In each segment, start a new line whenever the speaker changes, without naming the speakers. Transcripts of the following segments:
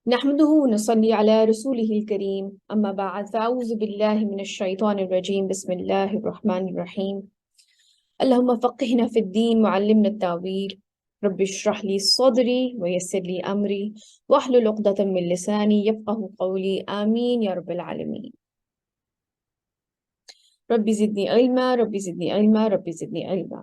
نحمده ونصلي على رسوله الكريم أما بعد فأعوذ بالله من الشيطان الرجيم بسم الله الرحمن الرحيم اللهم فقهنا في الدين وعلمنا التأويل رب اشرح لي صدري ويسر لي أمري واحلل عقدة من لساني يفقه قولي آمين يا رب العالمين. رب زدني علما رب زدني علما رب زدني علما.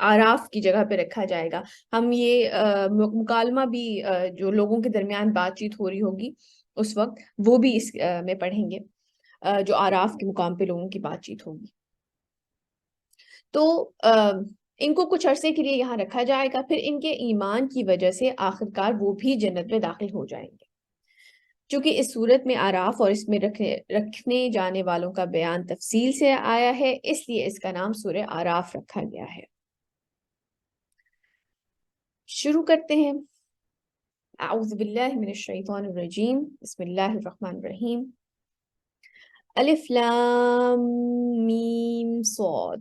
آراف کی جگہ پہ رکھا جائے گا. ہم یہ مکالمہ بھی جو لوگوں کے درمیان بات چیت ہو رہی ہوگی اس وقت وہ بھی اس میں پڑھیں گے, جو آراف کے مقام پہ لوگوں کی بات چیت ہوگی. تو ان کو کچھ عرصے کے لیے یہاں رکھا جائے گا, پھر ان کے ایمان کی وجہ سے آخرکار وہ بھی جنت میں داخل ہو جائیں گے. چونکہ اس صورت میں آراف اور اس میں رکھنے جانے والوں کا بیان تفصیل سے آیا ہے, اس لیے اس کا نام سورہ آراف رکھا گیا ہے. شروع کرتے ہیں. اعوذ باللہ من الشیطان الرجیم, بسم اللہ الرحمن الرحیم. الف لام میم صاد.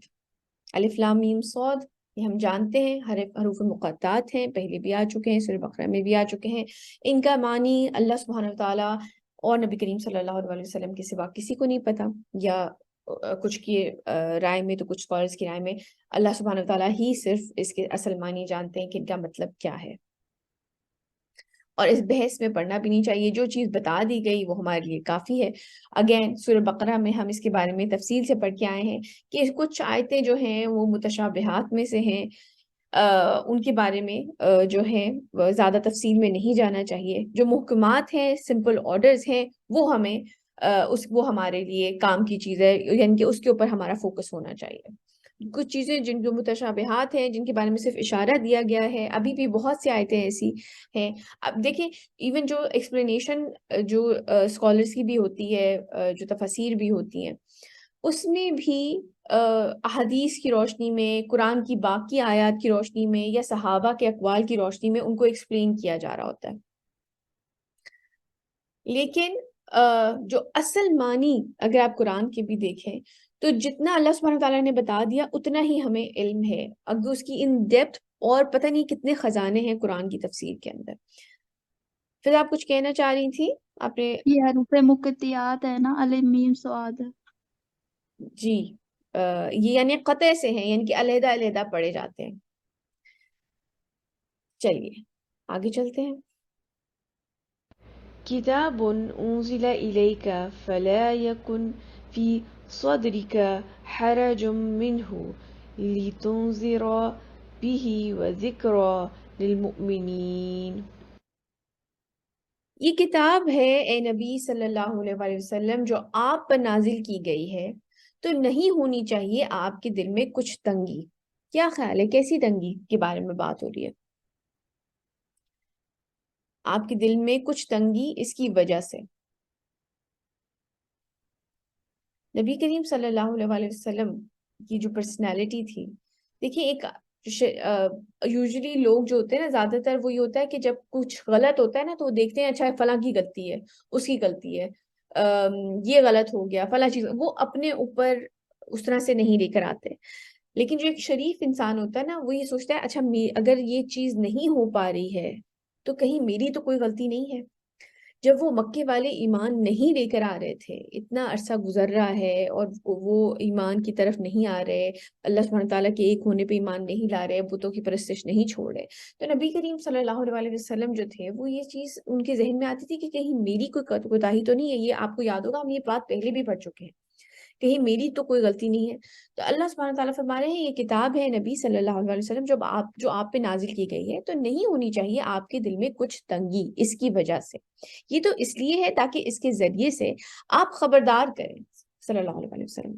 الف لام میم صاد یہ ہم جانتے ہیں حروف مقطعات ہیں, پہلے بھی آ چکے ہیں, سورہ بقرہ میں بھی آ چکے ہیں. ان کا معنی اللہ سبحانہ وتعالیٰ اور نبی کریم صلی اللہ علیہ وسلم کے سوا کسی کو نہیں پتا, یا کچھ کی رائے میں, تو کچھ اسکالرس کی رائے میں اللہ سبحانہ وتعالیٰ ہی صرف اس کے اصل معنی جانتے ہیں کہ ان کا مطلب کیا ہے. اور اس بحث میں پڑھنا بھی نہیں چاہیے, جو چیز بتا دی گئی وہ ہمارے لیے کافی ہے. اگین سورہ بقرہ میں ہم اس کے بارے میں تفصیل سے پڑھ کے آئے ہیں کہ کچھ آیتیں جو ہیں وہ متشابہات میں سے ہیں, ان کے بارے میں جو ہے زیادہ تفصیل میں نہیں جانا چاہیے. جو محکمات ہیں, سمپل آرڈرز ہیں, وہ ہمیں وہ ہمارے لیے کام کی چیز ہے, یعنی کہ اس کے اوپر ہمارا فوکس ہونا چاہیے. کچھ چیزیں جن جو متشابہات ہیں, جن کے بارے میں صرف اشارہ دیا گیا ہے, ابھی بھی بہت سی آیتیں ایسی ہیں. اب دیکھیں ایون جو ایکسپلینیشن جو اسکالرس کی بھی ہوتی ہے, جو تفاسیر بھی ہوتی ہیں, اس میں بھی احادیث کی روشنی میں, قرآن کی باقی آیات کی روشنی میں, یا صحابہ کے اقوال کی روشنی میں ان کو ایکسپلین کیا جا رہا ہوتا ہے. لیکن جو اصل معنی اگر آپ قرآن کے بھی دیکھیں تو جتنا اللہ سبحانہ تعالیٰ نے بتا دیا اتنا ہی ہمیں علم ہے. اگر اس کی ان ڈیپتھ اور پتہ نہیں کتنے خزانے ہیں قرآن کی تفسیر کے اندر. پھر آپ کچھ کہنا چاہ رہی تھی آپ نے؟
یہ حروف مقطعات ہے نا, الف میم صاد.
جی یہ یعنی قطع سے ہیں, یعنی کہ علیحدہ علیحدہ پڑھے جاتے ہیں. چلیے آگے چلتے ہیں.
كتاب أنزل إليك فلا يكن في صدرك حرج منه لتنذر به وذكرى للمؤمنين.
یہ کتاب ہے اے نبی صلی اللہ علیہ وسلم جو آپ پر نازل کی گئی ہے, تو نہیں ہونی چاہیے آپ کے دل میں کچھ تنگی. کیا خیال ہے کیسی تنگی کے بارے میں بات ہو رہی ہے؟ آپ کے دل میں کچھ تنگی اس کی وجہ سے. نبی کریم صلی اللہ علیہ وسلم کی جو پرسنالٹی تھی, دیکھیے ایک یوزلی لوگ جو ہوتے ہیں نا, زیادہ تر وہ یہ ہوتا ہے کہ جب کچھ غلط ہوتا ہے نا تو وہ دیکھتے ہیں اچھا فلاں کی غلطی ہے, اس کی غلطی ہے, یہ غلط ہو گیا فلاں چیز, وہ اپنے اوپر اس طرح سے نہیں لے کر آتے. لیکن جو ایک شریف انسان ہوتا ہے نا, وہ یہ سوچتا ہے اچھا اگر یہ چیز نہیں ہو پا رہی ہے تو کہیں میری تو کوئی غلطی نہیں ہے. جب وہ مکے والے ایمان نہیں لے کر آ رہے تھے, اتنا عرصہ گزر رہا ہے اور وہ ایمان کی طرف نہیں آ رہے, اللہ سبحانہ تعالیٰ کے ایک ہونے پہ ایمان نہیں لا رہے, بتوں کی پرستش نہیں چھوڑ رہے, تو نبی کریم صلی اللہ علیہ وسلم جو تھے وہ یہ چیز ان کے ذہن میں آتی تھی کہ کہیں میری کوئی کوتاہی تو نہیں ہے. یہ آپ کو یاد ہوگا, ہم یہ بات پہلے بھی پڑھ چکے ہیں, کہیں میری تو کوئی غلطی نہیں ہے. تو اللہ سبحانہ تعالیٰ فرما رہے ہیں یہ کتاب ہے نبی صلی اللہ علیہ وسلم جو آپ پہ نازل کی گئی ہے, تو نہیں ہونی چاہیے آپ کے دل میں کچھ تنگی اس کی وجہ سے. یہ تو اس لیے ہے تاکہ اس کے ذریعے سے آپ خبردار کریں صلی اللہ علیہ وسلم.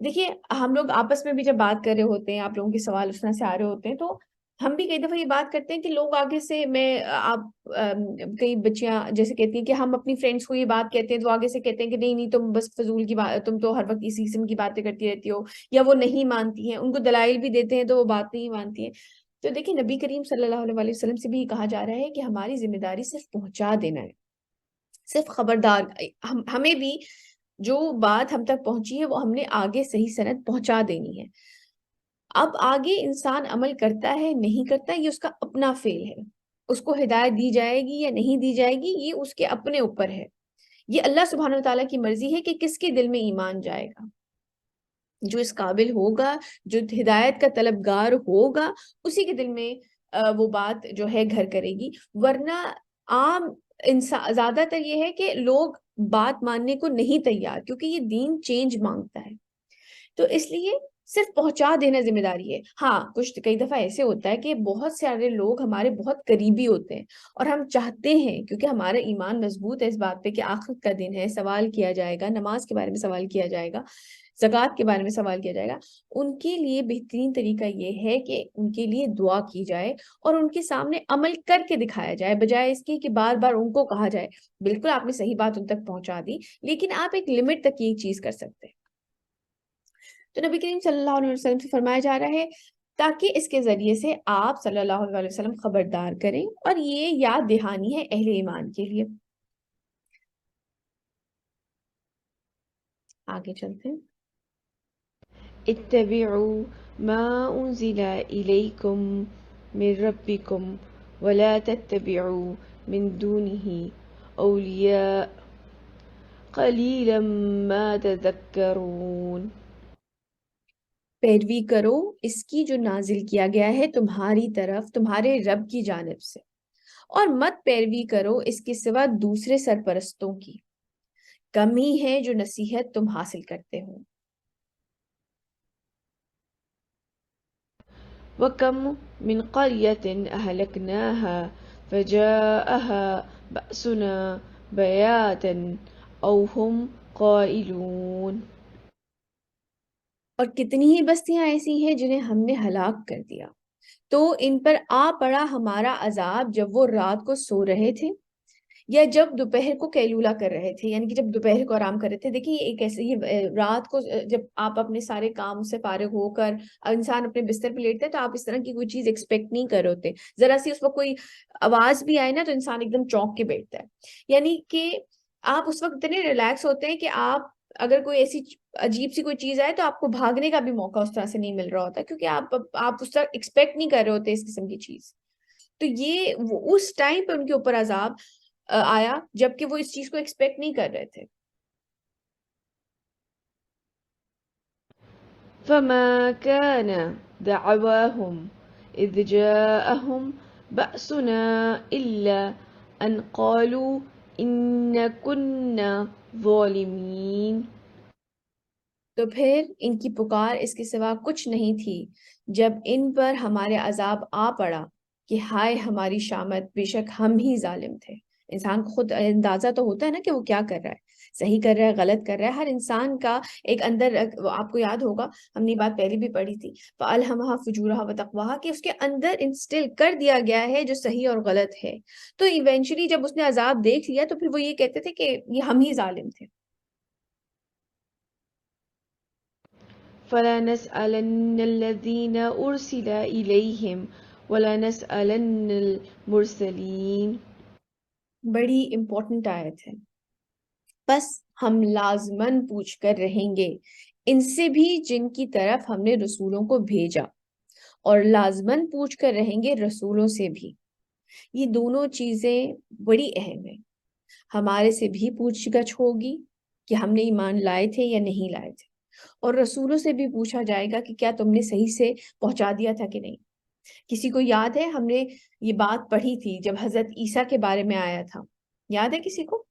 دیکھیے ہم لوگ آپس میں بھی جب بات کر رہے ہوتے ہیں, آپ لوگوں کے سوال اس طرح سے آ رہے ہوتے ہیں, تو ہم بھی کئی دفعہ یہ بات کرتے ہیں کہ لوگ آگے سے کئی بچیاں جیسے کہتی ہیں کہ ہم اپنی فرینڈس کو یہ بات کہتے ہیں تو آگے سے کہتے ہیں کہ نہیں تم بس فضول کی بات, تم تو ہر وقت اسی قسم کی باتیں کرتی رہتی ہو, یا وہ نہیں مانتی ہیں, ان کو دلائل بھی دیتے ہیں تو وہ بات نہیں مانتی ہیں. تو دیکھیں نبی کریم صلی اللہ علیہ وسلم سے بھی کہا جا رہا ہے کہ ہماری ذمہ داری صرف پہنچا دینا ہے, صرف خبردار. ہمیں بھی جو بات ہم تک پہنچی ہے وہ ہم نے آگے صحیح سند پہنچا دینی ہے. اب آگے انسان عمل کرتا ہے نہیں کرتا, یہ اس کا اپنا فعل ہے. اس کو ہدایت دی جائے گی یا نہیں دی جائے گی یہ اس کے اپنے اوپر ہے. یہ اللہ سبحانہ وتعالیٰ کی مرضی ہے کہ کس کے دل میں ایمان جائے گا. جو اس قابل ہوگا, جو ہدایت کا طلبگار ہوگا, اسی کے دل میں وہ بات جو ہے گھر کرے گی. ورنہ عام انسان زیادہ تر یہ ہے کہ لوگ بات ماننے کو نہیں تیار, کیونکہ یہ دین چینج مانگتا ہے. تو اس لیے صرف پہنچا دینا ذمہ داری ہے. ہاں کئی دفعہ ایسے ہوتا ہے کہ بہت سارے لوگ ہمارے بہت قریبی ہوتے ہیں اور ہم چاہتے ہیں کیونکہ ہمارا ایمان مضبوط ہے اس بات پہ کہ آخرت کا دن ہے, سوال کیا جائے گا, نماز کے بارے میں سوال کیا جائے گا, زکوٰۃ کے بارے میں سوال کیا جائے گا, ان کے لیے بہترین طریقہ یہ ہے کہ ان کے لیے دعا کی جائے اور ان کے سامنے عمل کر کے دکھایا جائے, بجائے اس کی کہ بار بار ان کو کہا جائے. بالکل آپ نے صحیح بات ان تک پہنچا دی, لیکن آپ ایک لمٹ تک یہ چیز کر سکتے ہیں. تو نبی کریم صلی اللہ علیہ وسلم سے فرمایا جا رہا ہے تاکہ اس کے ذریعے سے آپ صلی اللہ علیہ وسلم خبردار کریں, اور یہ یاد دہانی ہے اہل ایمان کے لیے. آگے چلتے ہیں.
اتبعوا ما أنزل إليكم من ربكم ولا تتبعوا من دونه أولياء قليلا ما تذكرون.
پیروی کرو اس کی جو نازل کیا گیا ہے تمہاری طرف تمہارے رب کی جانب سے, اور مت پیروی کرو اس کے سوا دوسرے سرپرستوں کی, کم ہی ہے جو نصیحت تم حاصل کرتے ہو.
وكم من قرية أهلكناها فجاءها بأسنا بياتا أو هم قائلون.
اور کتنی ہی بستیاں ایسی ہیں جنہیں ہم نے ہلاک کر دیا تو ان پر آ پڑا ہمارا عذاب جب وہ رات کو سو رہے تھے یا جب دوپہر کو قیلولہ کر رہے تھے, یعنی کہ جب دوپہر کو آرام کر رہے تھے. دیکھیے ایک ایسے ہی رات کو جب آپ اپنے سارے کام سے فارغ ہو کر انسان اپنے بستر پہ لیٹتے ہیں تو آپ اس طرح کی کوئی چیز ایکسپیکٹ نہیں کر رہے ہوتے, ذرا سی اس وقت کوئی آواز بھی آئے نا تو انسان ایک دم چونک کے بیٹھتا ہے. یعنی کہ آپ اس وقت اتنے ریلیکس ہوتے ہیں کہ آپ اگر کوئی ایسی عجیب سی کوئی چیز آئے تو آپ کو بھاگنے کا بھی موقع اس طرح سے نہیں مل رہا ہوتا, کیونکہ آپ اس طرح ایکسپیکٹ نہیں کر رہے ہوتے اس قسم کی چیز. تو یہ اس ٹائم پہ ان کے اوپر عذاب آیا جبکہ وہ اس چیز کو ایکسپیکٹ نہیں کر رہے تھے.
فما كان دعواهم إذ جاءهم بأسنا إلا أن قالوا إنا كنا ظالمين.
تو پھر ان کی پکار اس کے سوا کچھ نہیں تھی جب ان پر ہمارے عذاب آ پڑا کہ ہائے ہماری شامت, بے شک ہم ہی ظالم تھے. انسان کو خود اندازہ تو ہوتا ہے نا کہ وہ کیا کر رہا ہے, صحیح کر رہا ہے غلط کر رہا ہے. ہر انسان کا ایک اندر, آپ کو یاد ہوگا ہم نے یہ بات پہلے بھی پڑھی تھی, فَأَلْهَمَهَا فُجُورَهَا وَتَقْوَاهَا, کہ اس کے اندر انسٹل کر دیا گیا ہے جو صحیح اور غلط ہے. تو ایونچولی جب اس نے عذاب دیکھ لیا تو پھر وہ یہ کہتے تھے کہ یہ ہم ہی ظالم تھے.
فلنسألن الذين أرسل إليهم ولنسألن المرسلين.
بڑی امپورٹنٹ آیت ہے. بس ہم لازماً پوچھ کر رہیں گے ان سے بھی جن کی طرف ہم نے رسولوں کو بھیجا, اور لازماً پوچھ کر رہیں گے رسولوں سے بھی. یہ دونوں چیزیں بڑی اہم ہیں. ہمارے سے بھی پوچھ گچھ ہوگی کہ ہم نے ایمان لائے تھے یا نہیں لائے تھے, اور رسولوں سے بھی پوچھا جائے گا کہ کیا تم نے صحیح سے پہنچا دیا تھا کہ نہیں. کسی کو یاد ہے ہم نے یہ بات پڑھی تھی جب حضرت عیسیٰ کے بارے میں آیا تھا, یاد ہے کسی کو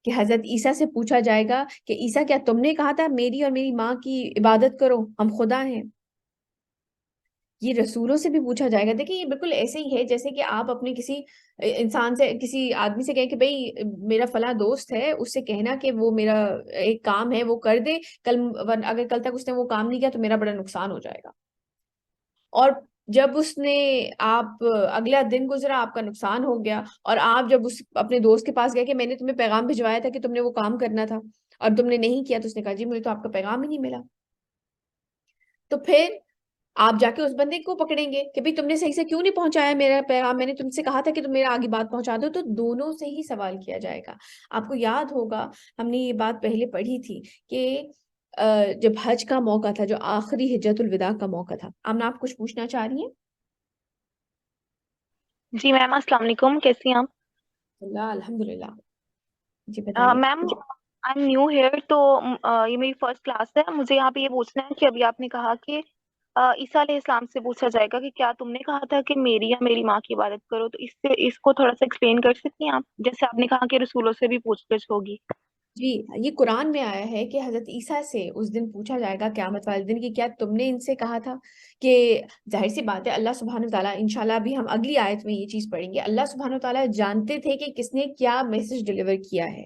کہ حضرت عیسیٰ سے پوچھا جائے گا کہ عیسیٰ کیا تم نے کہا تھا میری اور میری ماں کی عبادت کرو, ہم خدا ہیں. یہ رسولوں سے بھی پوچھا جائے گا. دیکھیں یہ بالکل ایسے ہی ہے جیسے کہ آپ اپنے کسی انسان سے, کسی آدمی سے کہیں کہ بھئی میرا فلاں دوست ہے, اس سے کہنا کہ وہ میرا ایک کام ہے وہ کر دے, اگر کل تک اس نے وہ کام نہیں کیا تو میرا بڑا نقصان ہو جائے گا. اور جب اس نے آپ اگلا دن گزرا, آپ کا نقصان ہو گیا, اور آپ جب اس اپنے دوست کے پاس گئے کہ میں نے تمہیں پیغام بھجوایا تھا کہ تم نے وہ کام کرنا تھا اور تم نے نہیں کیا, تو اس نے کہا جی مجھے تو آپ کا پیغام ہی نہیں ملا. تو پھر آپ جا کے اس بندے کو پکڑیں گے کہ بھئی تم نے صحیح سے کیوں نہیں پہنچایا میرا پیغام, میں نے تم سے کہا تھا کہ تم میرا آگے بات پہنچا دو. تو دونوں سے ہی سوال کیا جائے گا. آپ کو یاد ہوگا ہم نے یہ بات پہلے پڑھی تھی کہ جب حج کا موقع تھا, جو آخری حجۃ الوداع کا موقع تھا. آمنا آپ کچھ پوچھنا چاہ رہی ہیں؟
جی میم السلام علیکم، کیسی ہیں آپ؟
اللہ الحمدللہ. جی بتائیے.
میم آئی ایم نیو ہیئر، تو یہ میری فرسٹ کلاس ہے. مجھے یہاں پہ یہ پوچھنا ہے کہ ابھی آپ نے کہا کہ عیسیٰ علیہ السلام سے پوچھا جائے گا کہ کیا تم نے کہا تھا کہ میری یا میری ماں کی عبادت کرو، تو اس کو تھوڑا سا ایکسپلین کر سکتی ہیں آپ؟ جیسے آپ نے کہا کہ رسولوں سے بھی پوچھ گچھ ہوگی.
جی یہ قرآن میں آیا ہے کہ حضرت عیسیٰ سے اس دن پوچھا جائے گا قیامت والے دن کہ کیا تم نے ان سے کہا تھا کہ ظاہر سی بات ہے اللہ سبحانہ وتعالیٰ انشاءاللہ ابھی ہم اگلی آیت میں یہ چیز پڑھیں گے اللہ سبحانہ وتعالیٰ جانتے تھے کہ کس نے کیا میسج ڈلیور کیا ہے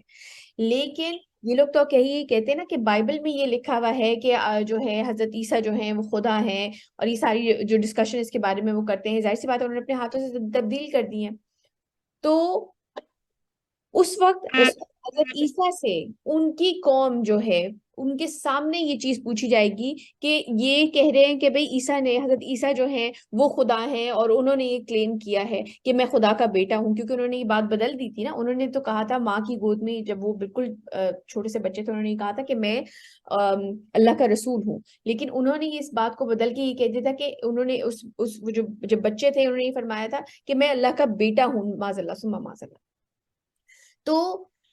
لیکن یہ لوگ تو کہتے ہیں نا کہ بائبل میں یہ لکھا ہوا ہے کہ جو ہے حضرت عیسیٰ جو ہیں وہ خدا ہیں اور یہ ساری جو ڈسکشن اس کے بارے میں وہ کرتے ہیں ظاہر سی بات ہے انہوں نے اپنے ہاتھوں سے تبدیل کر دی ہیں تو اس وقت حضرت عیسیٰ سے ان کی قوم جو ہے ان کے سامنے یہ چیز پوچھی جائے گی کہ یہ کہہ رہے ہیں کہ بھئی عیسیٰ نے حضرت عیسیٰ جو ہیں وہ خدا ہیں اور انہوں نے یہ کلیم کیا ہے کہ میں خدا کا بیٹا ہوں کیونکہ انہوں نے یہ بات بدل دی تھی نا انہوں نے تو کہا تھا ماں کی گود میں جب وہ بالکل چھوٹے سے بچے تھے انہوں نے یہ کہا تھا کہ میں اللہ کا رسول ہوں لیکن انہوں نے اس بات کو بدل کے یہ کہہ دیا تھا کہ انہوں نے جب بچے تھے انہوں نے یہ فرمایا تھا کہ میں اللہ کا بیٹا ہوں معاذ اللہ ثم معاذ اللہ تو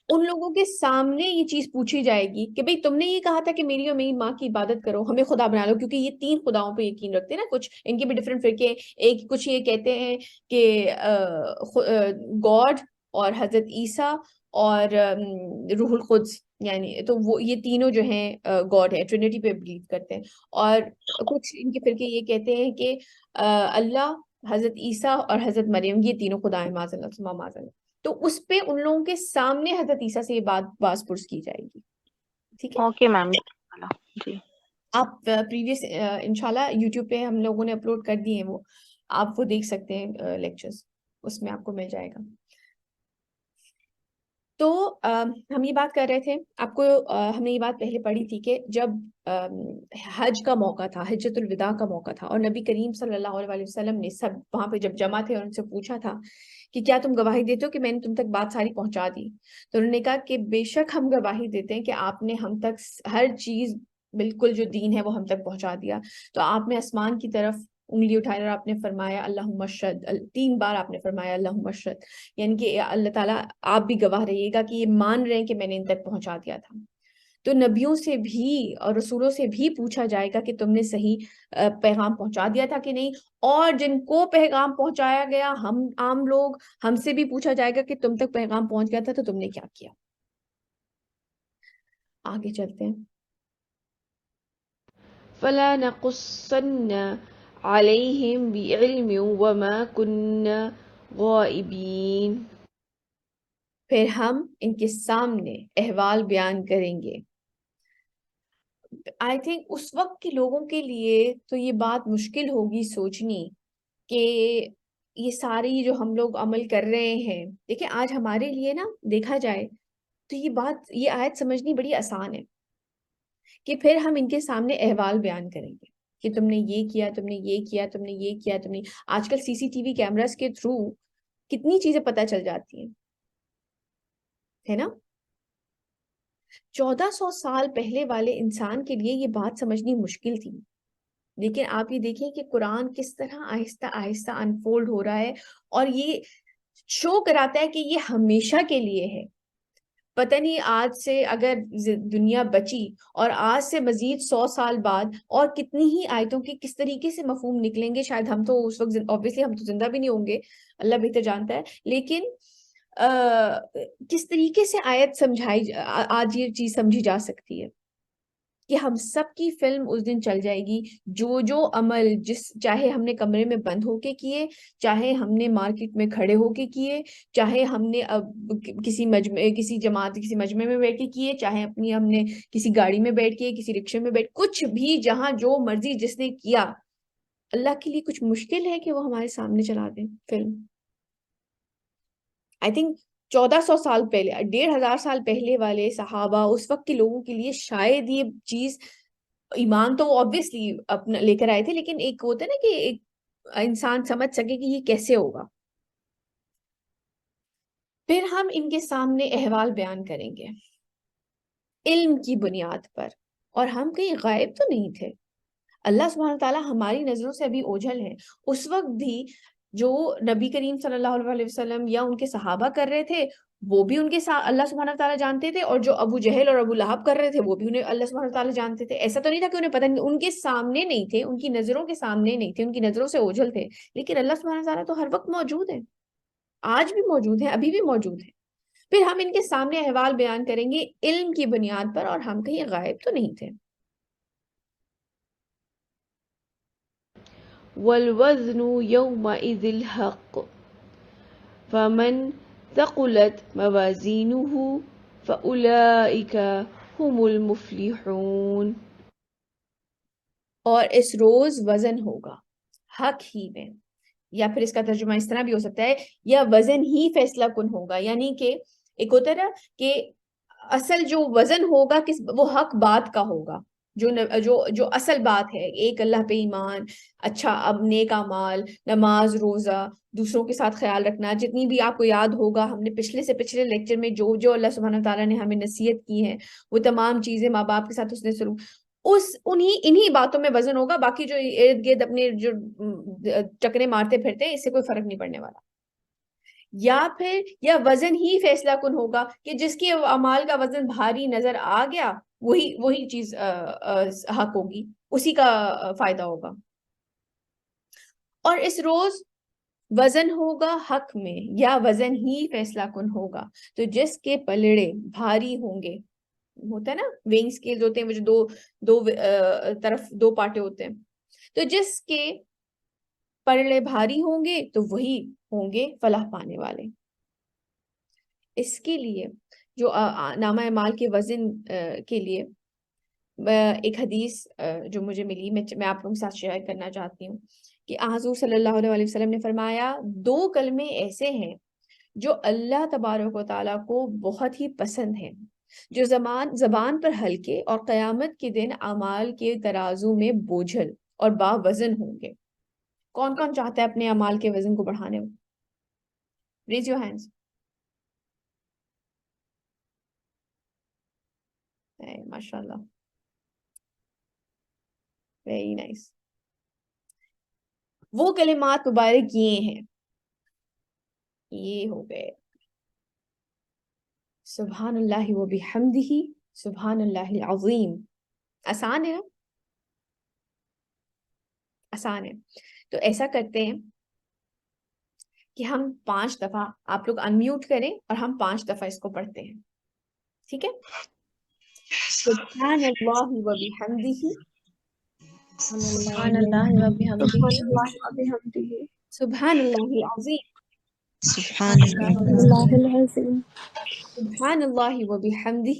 ان لوگوں کے سامنے یہ چیز پوچھی جائے گی کہ بھئی تم نے یہ کہا تھا کہ میری اور میری ماں کی عبادت کرو ہمیں خدا بنا لو کیونکہ یہ 3 خداؤں پہ یقین رکھتے ہیں نا کچھ ان کے بھی ڈفرینٹ فرقے ایک کچھ یہ کہتے ہیں کہ گاڈ اور حضرت عیسیٰ اور روح القدس یعنی تو وہ یہ تینوں جو ہیں گاڈ ہے ٹرینٹی پہ بلیو کرتے ہیں اور کچھ ان کے فرقے یہ کہتے ہیں کہ اللہ حضرت عیسیٰ اور حضرت مریم یہ تینوں خدا ہیں معاذ اللہ ثم معاذ اللہ تو اس پہ ان لوگوں کے سامنے حضرت عیسیٰ سے یہ بات باز پرس کی جائے گی ٹھیک ہے
اوکے میم جی
آپ پریویس انشاءاللہ یوٹیوب پہ ہم لوگوں نے اپلوڈ کر دیے ہیں وہ آپ وہ دیکھ سکتے ہیں لیکچرز اس میں آپ کو مل جائے گا تو ہم یہ بات کر رہے تھے آپ کو ہم نے یہ بات پہلے پڑھی تھی کہ جب حج کا موقع تھا حجۃ الوداع کا موقع تھا اور نبی کریم صلی اللہ علیہ وسلم نے سب وہاں پہ جب جمع تھے اور ان سے پوچھا تھا کہ کیا تم گواہی دیتے ہو کہ میں نے تم تک بات ساری پہنچا دی تو انہوں نے کہا کہ بے شک ہم گواہی دیتے ہیں کہ آپ نے ہم تک ہر چیز بالکل جو دین ہے وہ ہم تک پہنچا دیا تو آپ نے آسمان کی طرف انگلی اٹھائی اور آپ نے فرمایا اللہم اشہد 3 بار آپ نے فرمایا اللہم اشہد یعنی کہ اللہ تعالیٰ آپ بھی گواہ رہیے گا کہ یہ مان رہے ہیں کہ میں نے ان تک پہنچا دیا تھا تو نبیوں سے بھی اور رسولوں سے بھی پوچھا جائے گا کہ تم نے صحیح پیغام پہنچا دیا تھا کہ نہیں اور جن کو پیغام پہنچایا گیا ہم عام لوگ ہم سے بھی پوچھا جائے گا کہ تم تک پیغام پہنچ گیا تھا تو تم نے کیا کیا آگے چلتے ہیں
فلا نقصن عليهم بعلم وما كنا غائبين
پھر ہم ان کے سامنے احوال بیان کریں گے آئی تھنک اس وقت کے لوگوں کے لیے تو یہ بات مشکل ہوگی سوچنی کہ یہ ساری جو ہم لوگ عمل کر رہے ہیں دیکھیں آج ہمارے لیے نا دیکھا جائے تو یہ آیت سمجھنی بڑی آسان ہے کہ پھر ہم ان کے سامنے احوال بیان کریں گے کہ تم نے یہ کیا تم نے یہ کیا تم نے یہ کیا تم نے آج کل سی سی ٹی وی کیمراز کے تھرو کتنی چیزیں پتہ چل جاتی ہیں ہے نا 1400 سال پہلے والے انسان کے لیے یہ بات سمجھنی مشکل تھی لیکن آپ یہ دیکھیں کہ قرآن کس طرح آہستہ آہستہ انفولڈ ہو رہا ہے اور یہ شو کراتا ہے کہ یہ ہمیشہ کے لیے ہے پتہ نہیں آج سے اگر دنیا بچی اور آج سے مزید 100 سال بعد اور کتنی ہی آیتوں کے کس طریقے سے مفہوم نکلیں گے شاید ہم تو اس وقت obviously ہم تو زندہ بھی نہیں ہوں گے اللہ بہتر جانتا ہے لیکن کس طریقے سے آیت سمجھائی آج یہ چیز سمجھی جا سکتی ہے کہ ہم سب کی فلم اس دن چل جائے گی جو عمل چاہے ہم نے کمرے میں بند ہو کے کیے چاہے ہم نے مارکیٹ میں کھڑے ہو کے کیے چاہے ہم نے کسی مجمع میں بیٹھ کے کیے چاہے ہم نے کسی گاڑی میں بیٹھ کے کسی رکشے میں بیٹھ کچھ بھی جہاں جو مرضی جس نے کیا اللہ کے لیے کچھ مشکل ہے کہ وہ ہمارے سامنے چلا دیں فلم آئی تھنک 1400 سال پہلے 1500 سال پہلے والے صحابہ اس وقت کے لوگوں کے لیے شاید یہ چیز ایمان تو obviously اپنا لے کر آئے تھے لیکن ایک ہوتا ہے نا کہ ایک انسان سمجھ سکے کہ یہ کیسے ہوگا پھر ہم ان کے سامنے احوال بیان کریں گے علم کی بنیاد پر اور ہم کہیں غائب تو نہیں تھے اللہ سبحانہ تعالیٰ ہماری نظروں سے ابھی اوجھل ہے اس وقت بھی جو نبی کریم صلی اللہ علیہ وسلم یا ان کے صحابہ کر رہے تھے وہ بھی ان کے ساتھ اللہ سبحانہ تعالیٰ جانتے تھے اور جو ابو جہل اور ابو لہب کر رہے تھے وہ بھی انہیں اللہ سبحانہ تعالیٰ جانتے تھے ایسا تو نہیں تھا کہ انہیں پتہ نہیں ان کے سامنے نہیں تھے ان کی نظروں کے سامنے نہیں تھے ان کی نظروں سے اوجھل تھے لیکن اللہ سبحانہ تعالیٰ تو ہر وقت موجود ہے آج بھی موجود ہے ابھی بھی موجود ہے پھر ہم ان کے سامنے احوال بیان کریں گے علم کی بنیاد پر، اور ہم کہیں غائب تو نہیں تھے.
والوزن يومئذ الحق فمن ثقلت موازينه فأولئك هم المفلحون.
اور اس روز وزن ہوگا حق ہی میں، یا پھر اس کا ترجمہ اس طرح بھی ہو سکتا ہے یا وزن ہی فیصلہ کن ہوگا. یعنی کہ ایک ہوتا ہے نا کہ اصل جو وزن ہوگا وہ حق بات کا ہوگا، جو اصل بات ہے، ایک اللہ پہ ایمان، اچھا اب نیک اعمال، نماز روزہ، دوسروں کے ساتھ خیال رکھنا، جتنی بھی آپ کو یاد ہوگا ہم نے پچھلے سے پچھلے لیکچر میں جو اللہ سبحانہ وتعالیٰ نے ہمیں نصیحت کی ہے، وہ تمام چیزیں، ماں باپ کے ساتھ اس نے سلوک، انہی باتوں میں وزن ہوگا. باقی جو ارد گرد اپنے جو چکرے مارتے پھرتے ہیں اس سے کوئی فرق نہیں پڑنے والا. یا پھر یا وزن ہی فیصلہ کن ہوگا کہ جس کے اعمال کا وزن بھاری نظر آ گیا وہی چیز حق ہوگی، اسی کا فائدہ ہوگا. اور اس روز وزن ہوگا حق میں یا وزن ہی فیصلہ کن ہوگا تو جس کے پلڑے بھاری ہوں گے، ہوتا ہے نا ویئنگ اسکیل ہوتے ہیں وہ جو دو طرف دو پارٹے ہوتے ہیں، تو جس کے پلڑے بھاری ہوں گے تو وہی ہوں گے فلاح پانے والے. اس کے لیے جو نامہ اعمال کے وزن کے لیے ایک حدیث جو مجھے ملی، میں آپ لوگوں کے ساتھ شیئر کرنا چاہتی ہوں کہ حضور صلی اللہ علیہ وسلم نے فرمایا 2 کلمے ایسے ہیں جو اللہ تبارک و تعالیٰ کو بہت ہی پسند ہیں، جو زبان پر ہلکے اور قیامت کے دن اعمال کے ترازو میں بوجھل اور باوزن ہوں گے. کون کون چاہتا ہے اپنے اعمال کے وزن کو بڑھانے؟ Raise your hands. ماشاء اللہ، ویری نائس. وہ کلمات مبارک یہ ہیں، یہ ہو گئے سبحان اللہ و بحمدہ، سبحان اللہ العظیم. آسان ہے، آسان ہے. تو ایسا کرتے ہیں کہ ہم 5 دفعہ، آپ لوگ انمیوٹ کریں اور ہم 5 دفعہ اس کو پڑھتے ہیں، ٹھیک ہے؟ سبحان اللہ و بحمدہ،
سبحان اللہ و بحمدہ،
سبحان اللہ العظیم،
سبحان اللہ العظیم،
سبحان اللہ و بحمدہ،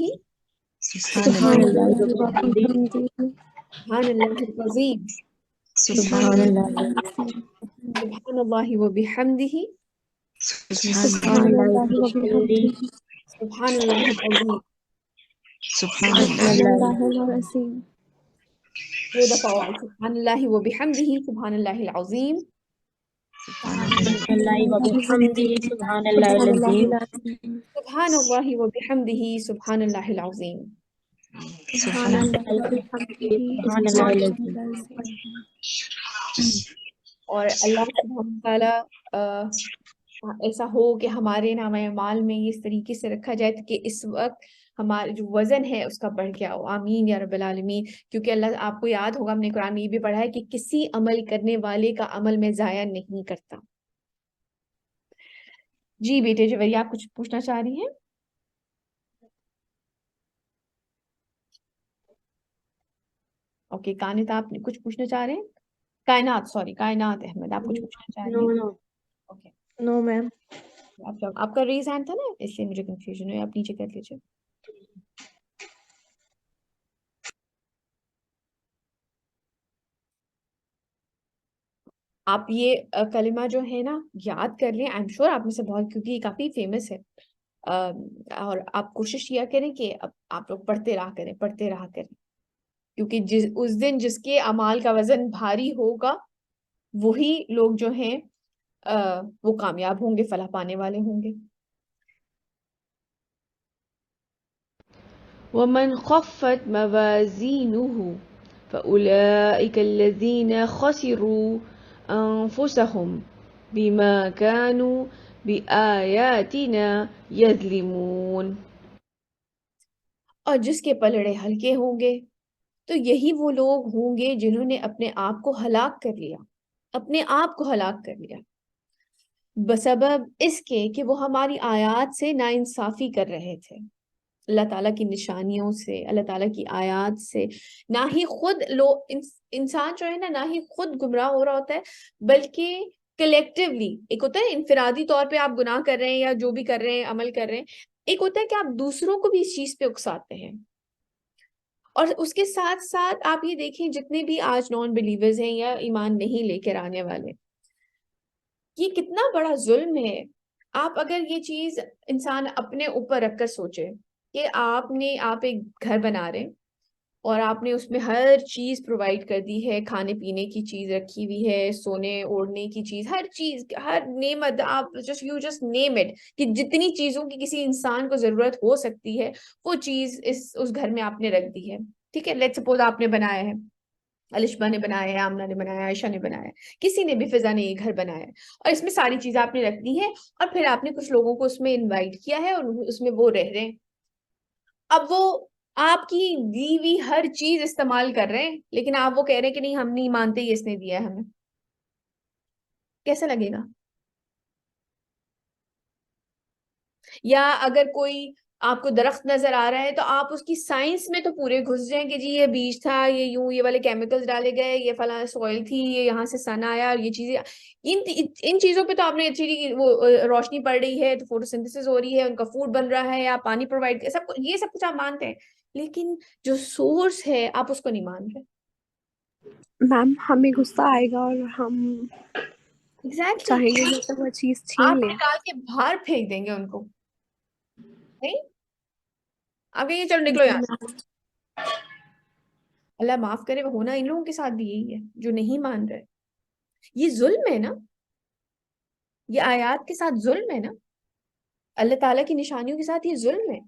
سبحان اللہ و بحمدہ،
سبحان اللہ العظیم،
سبحان اللہ العظیم،
سبحان اللہ و بحمدہ،
سبحان اللہ و بحمدہ،
سبحان اللہ العظیم.
سبحان اللہ العظیم،
2 دفعہ اور سبحان اللہ و بحمدہ، سبحان اللہ العظیم،
سبحان اللہ و بحمدہ، سبحان اللہ العظیم،
سبحان اللہ و بحمدہ، سبحان اللہ العظیم.
سبحان اللہ و بحمدہ، سبحان اللہ العظیم.
اور اللہ سبحانہ تعالیٰ ایسا ہو کہ ہمارے نامہ اعمال میں اس طریقے سے رکھا جائے کہ اس وقت ہمارا جو وزن ہے اس کا بڑھ گیا ہو. آمین یا رب العالمین. کیونکہ اللہ، آپ کو یاد ہوگا ہم نے قرآن میں یہ بھی پڑھا ہے کہ کسی عمل کرنے والے کا عمل میں ضائع نہیں کرتا. جی بیٹے جویریہ، آپ کچھ پوچھنا چاہ رہی ہیں؟ اوکے. کائنات، آپ کچھ پوچھنا چاہ رہے ہیں؟ کائنات احمد، آپ کچھ پوچھنا چاہ رہی ہیں؟ اوکے.
نو میم.
آپ کا ریز ہینڈ تھا نا، اس لیے مجھے کنفیوژن ہوئی. آپ نیچے کر لیجیے. آپ یہ کلمہ جو ہے نا یاد کر لیں. آئی ایم شیور آپ میں سے بہت، کیونکہ یہ کافی فیمس ہے. اور آپ کوشش کیا کریں کہ آپ لوگ پڑھتے رہا کریں، کیونکہ اس دن جس کے اعمال کا وزن بھاری ہوگا وہی لوگ جو ہیں وہ کامیاب ہوں گے، فلاح پانے والے ہوں گے.
ومن خفت موازينه فأولئك الذين خسروا أنفسهم بما كانوا بآياتنا يظلمون.
اور جس کے پلڑے ہلکے ہوں گے تو یہی وہ لوگ ہوں گے جنہوں نے اپنے آپ کو ہلاک کر لیا، اپنے آپ کو ہلاک کر لیا. بسبب اس کے کہ وہ ہماری آیات سے ناانصافی کر رہے تھے، اللہ تعالیٰ کی نشانیوں سے، اللہ تعالیٰ کی آیات سے. نہ ہی خود انسان جو ہے نا، نہ ہی خود گمراہ ہو رہا ہوتا ہے، بلکہ کلیکٹیولی. ایک ہوتا ہے انفرادی طور پہ آپ گناہ کر رہے ہیں یا جو بھی کر رہے ہیں، عمل کر رہے ہیں، ایک ہوتا ہے کہ آپ دوسروں کو بھی اس چیز پہ اکساتے ہیں. اور اس کے ساتھ ساتھ آپ یہ دیکھیں جتنے بھی آج نان بلیورز ہیں یا ایمان نہیں لے کر آنے والے، یہ کتنا بڑا ظلم ہے. آپ اگر یہ چیز انسان اپنے اوپر رکھ کر سوچے کہ آپ ایک گھر بنا رہے ہیں اور آپ نے اس میں ہر چیز پرووائڈ کر دی ہے، کھانے پینے کی چیز رکھی ہوئی ہے، سونے اوڑھنے کی چیز، ہر چیز، ہر نعمت، آپ جسٹ نیم اٹ، کہ جتنی چیزوں کی کسی انسان کو ضرورت ہو سکتی ہے وہ چیز اس گھر میں آپ نے رکھ دی ہے. ٹھیک ہے، لیٹ سپوز آپ نے بنایا ہے، الشبا نے بنایا ہے، آمنہ نے بنایا ہے، عائشہ نے بنایا ہے، کسی نے بھی، فضا نے یہ گھر بنایا ہے، اور اس میں ساری چیزیں آپ نے رکھ دی ہے، اور پھر آپ نے کچھ لوگوں کو اس میں انوائٹ کیا ہے اور اس میں وہ رہ رہے ہیں. اب وہ آپ کی دی ہوئی ہر چیز استعمال کر رہے ہیں، لیکن آپ وہ کہہ رہے ہیں کہ نہیں ہم نہیں مانتے یہ اس نے دیا ہے ہمیں. کیسا لگے گا؟ یا اگر کوئی آپ کو درخت نظر آ رہا ہے تو آپ اس کی سائنس میں تو پورے گھس جائیں کہ جی یہ بیج تھا، یہ یوں، یہ والے کیمیکلز ڈالے گئے، یہ فلاں سوئل تھی، یہ یہاں سے سن آیا، اور یہ چیزیں، ان چیزوں پہ تو آپ نے اچھی وہ روشنی پڑ رہی ہے تو فوٹوسنتھسس ہو رہی ہے، ان کا فوڈ بن رہا ہے، یا پانی پرووائڈ، یہ سب کچھ آپ مانتے ہیں، لیکن جو سورس ہے آپ اس کو نہیں مان رہے.
میم ہمیں غصہ آئے گا اور ہم
ایگزیکٹلی،
چاہیں گے کہ وہ چیز چھین
آپ
لیں.
نکال کے باہر پھینک دیں گے ان کو. نہیں، آپ کہیں گے چلو نکلو
جی
یہاں سے.
میم.
اللہ معاف کرے، وہ ہونا ان لوگوں کے ساتھ بھی یہی ہے جو نہیں مان رہے. یہ ظلم ہے نا، یہ آیات کے ساتھ ظلم ہے نا، اللہ تعالیٰ کی نشانیوں کے ساتھ یہ ظلم ہے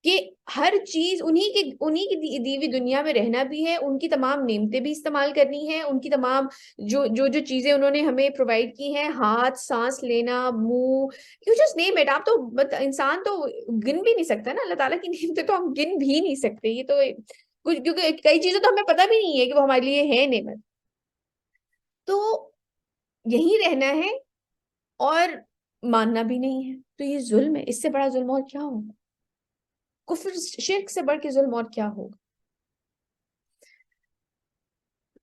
کہ ہر چیز انہی کی دی ہوئی دنیا میں رہنا بھی ہے، ان کی تمام نعمتیں بھی استعمال کرنی ہے، ان کی تمام جو چیزیں انہوں نے ہمیں پرووائڈ کی ہیں، ہاتھ، سانس لینا، منہ، یو جسٹ نیم اٹ. آپ تو انسان تو گن بھی نہیں سکتا نا، اللہ تعالیٰ کی نعمتیں تو ہم گن بھی نہیں سکتے. یہ تو کچھ، کیونکہ کئی چیزیں تو ہمیں پتہ بھی نہیں ہے کہ وہ ہمارے لیے ہے نعمت. تو یہی رہنا ہے اور ماننا بھی نہیں ہے، تو یہ ظلم ہے. اس سے بڑا ظلم اور کیا ہوگا؟ کفر، شرک سے بڑھ کے ظلم اور کیا ہوگا؟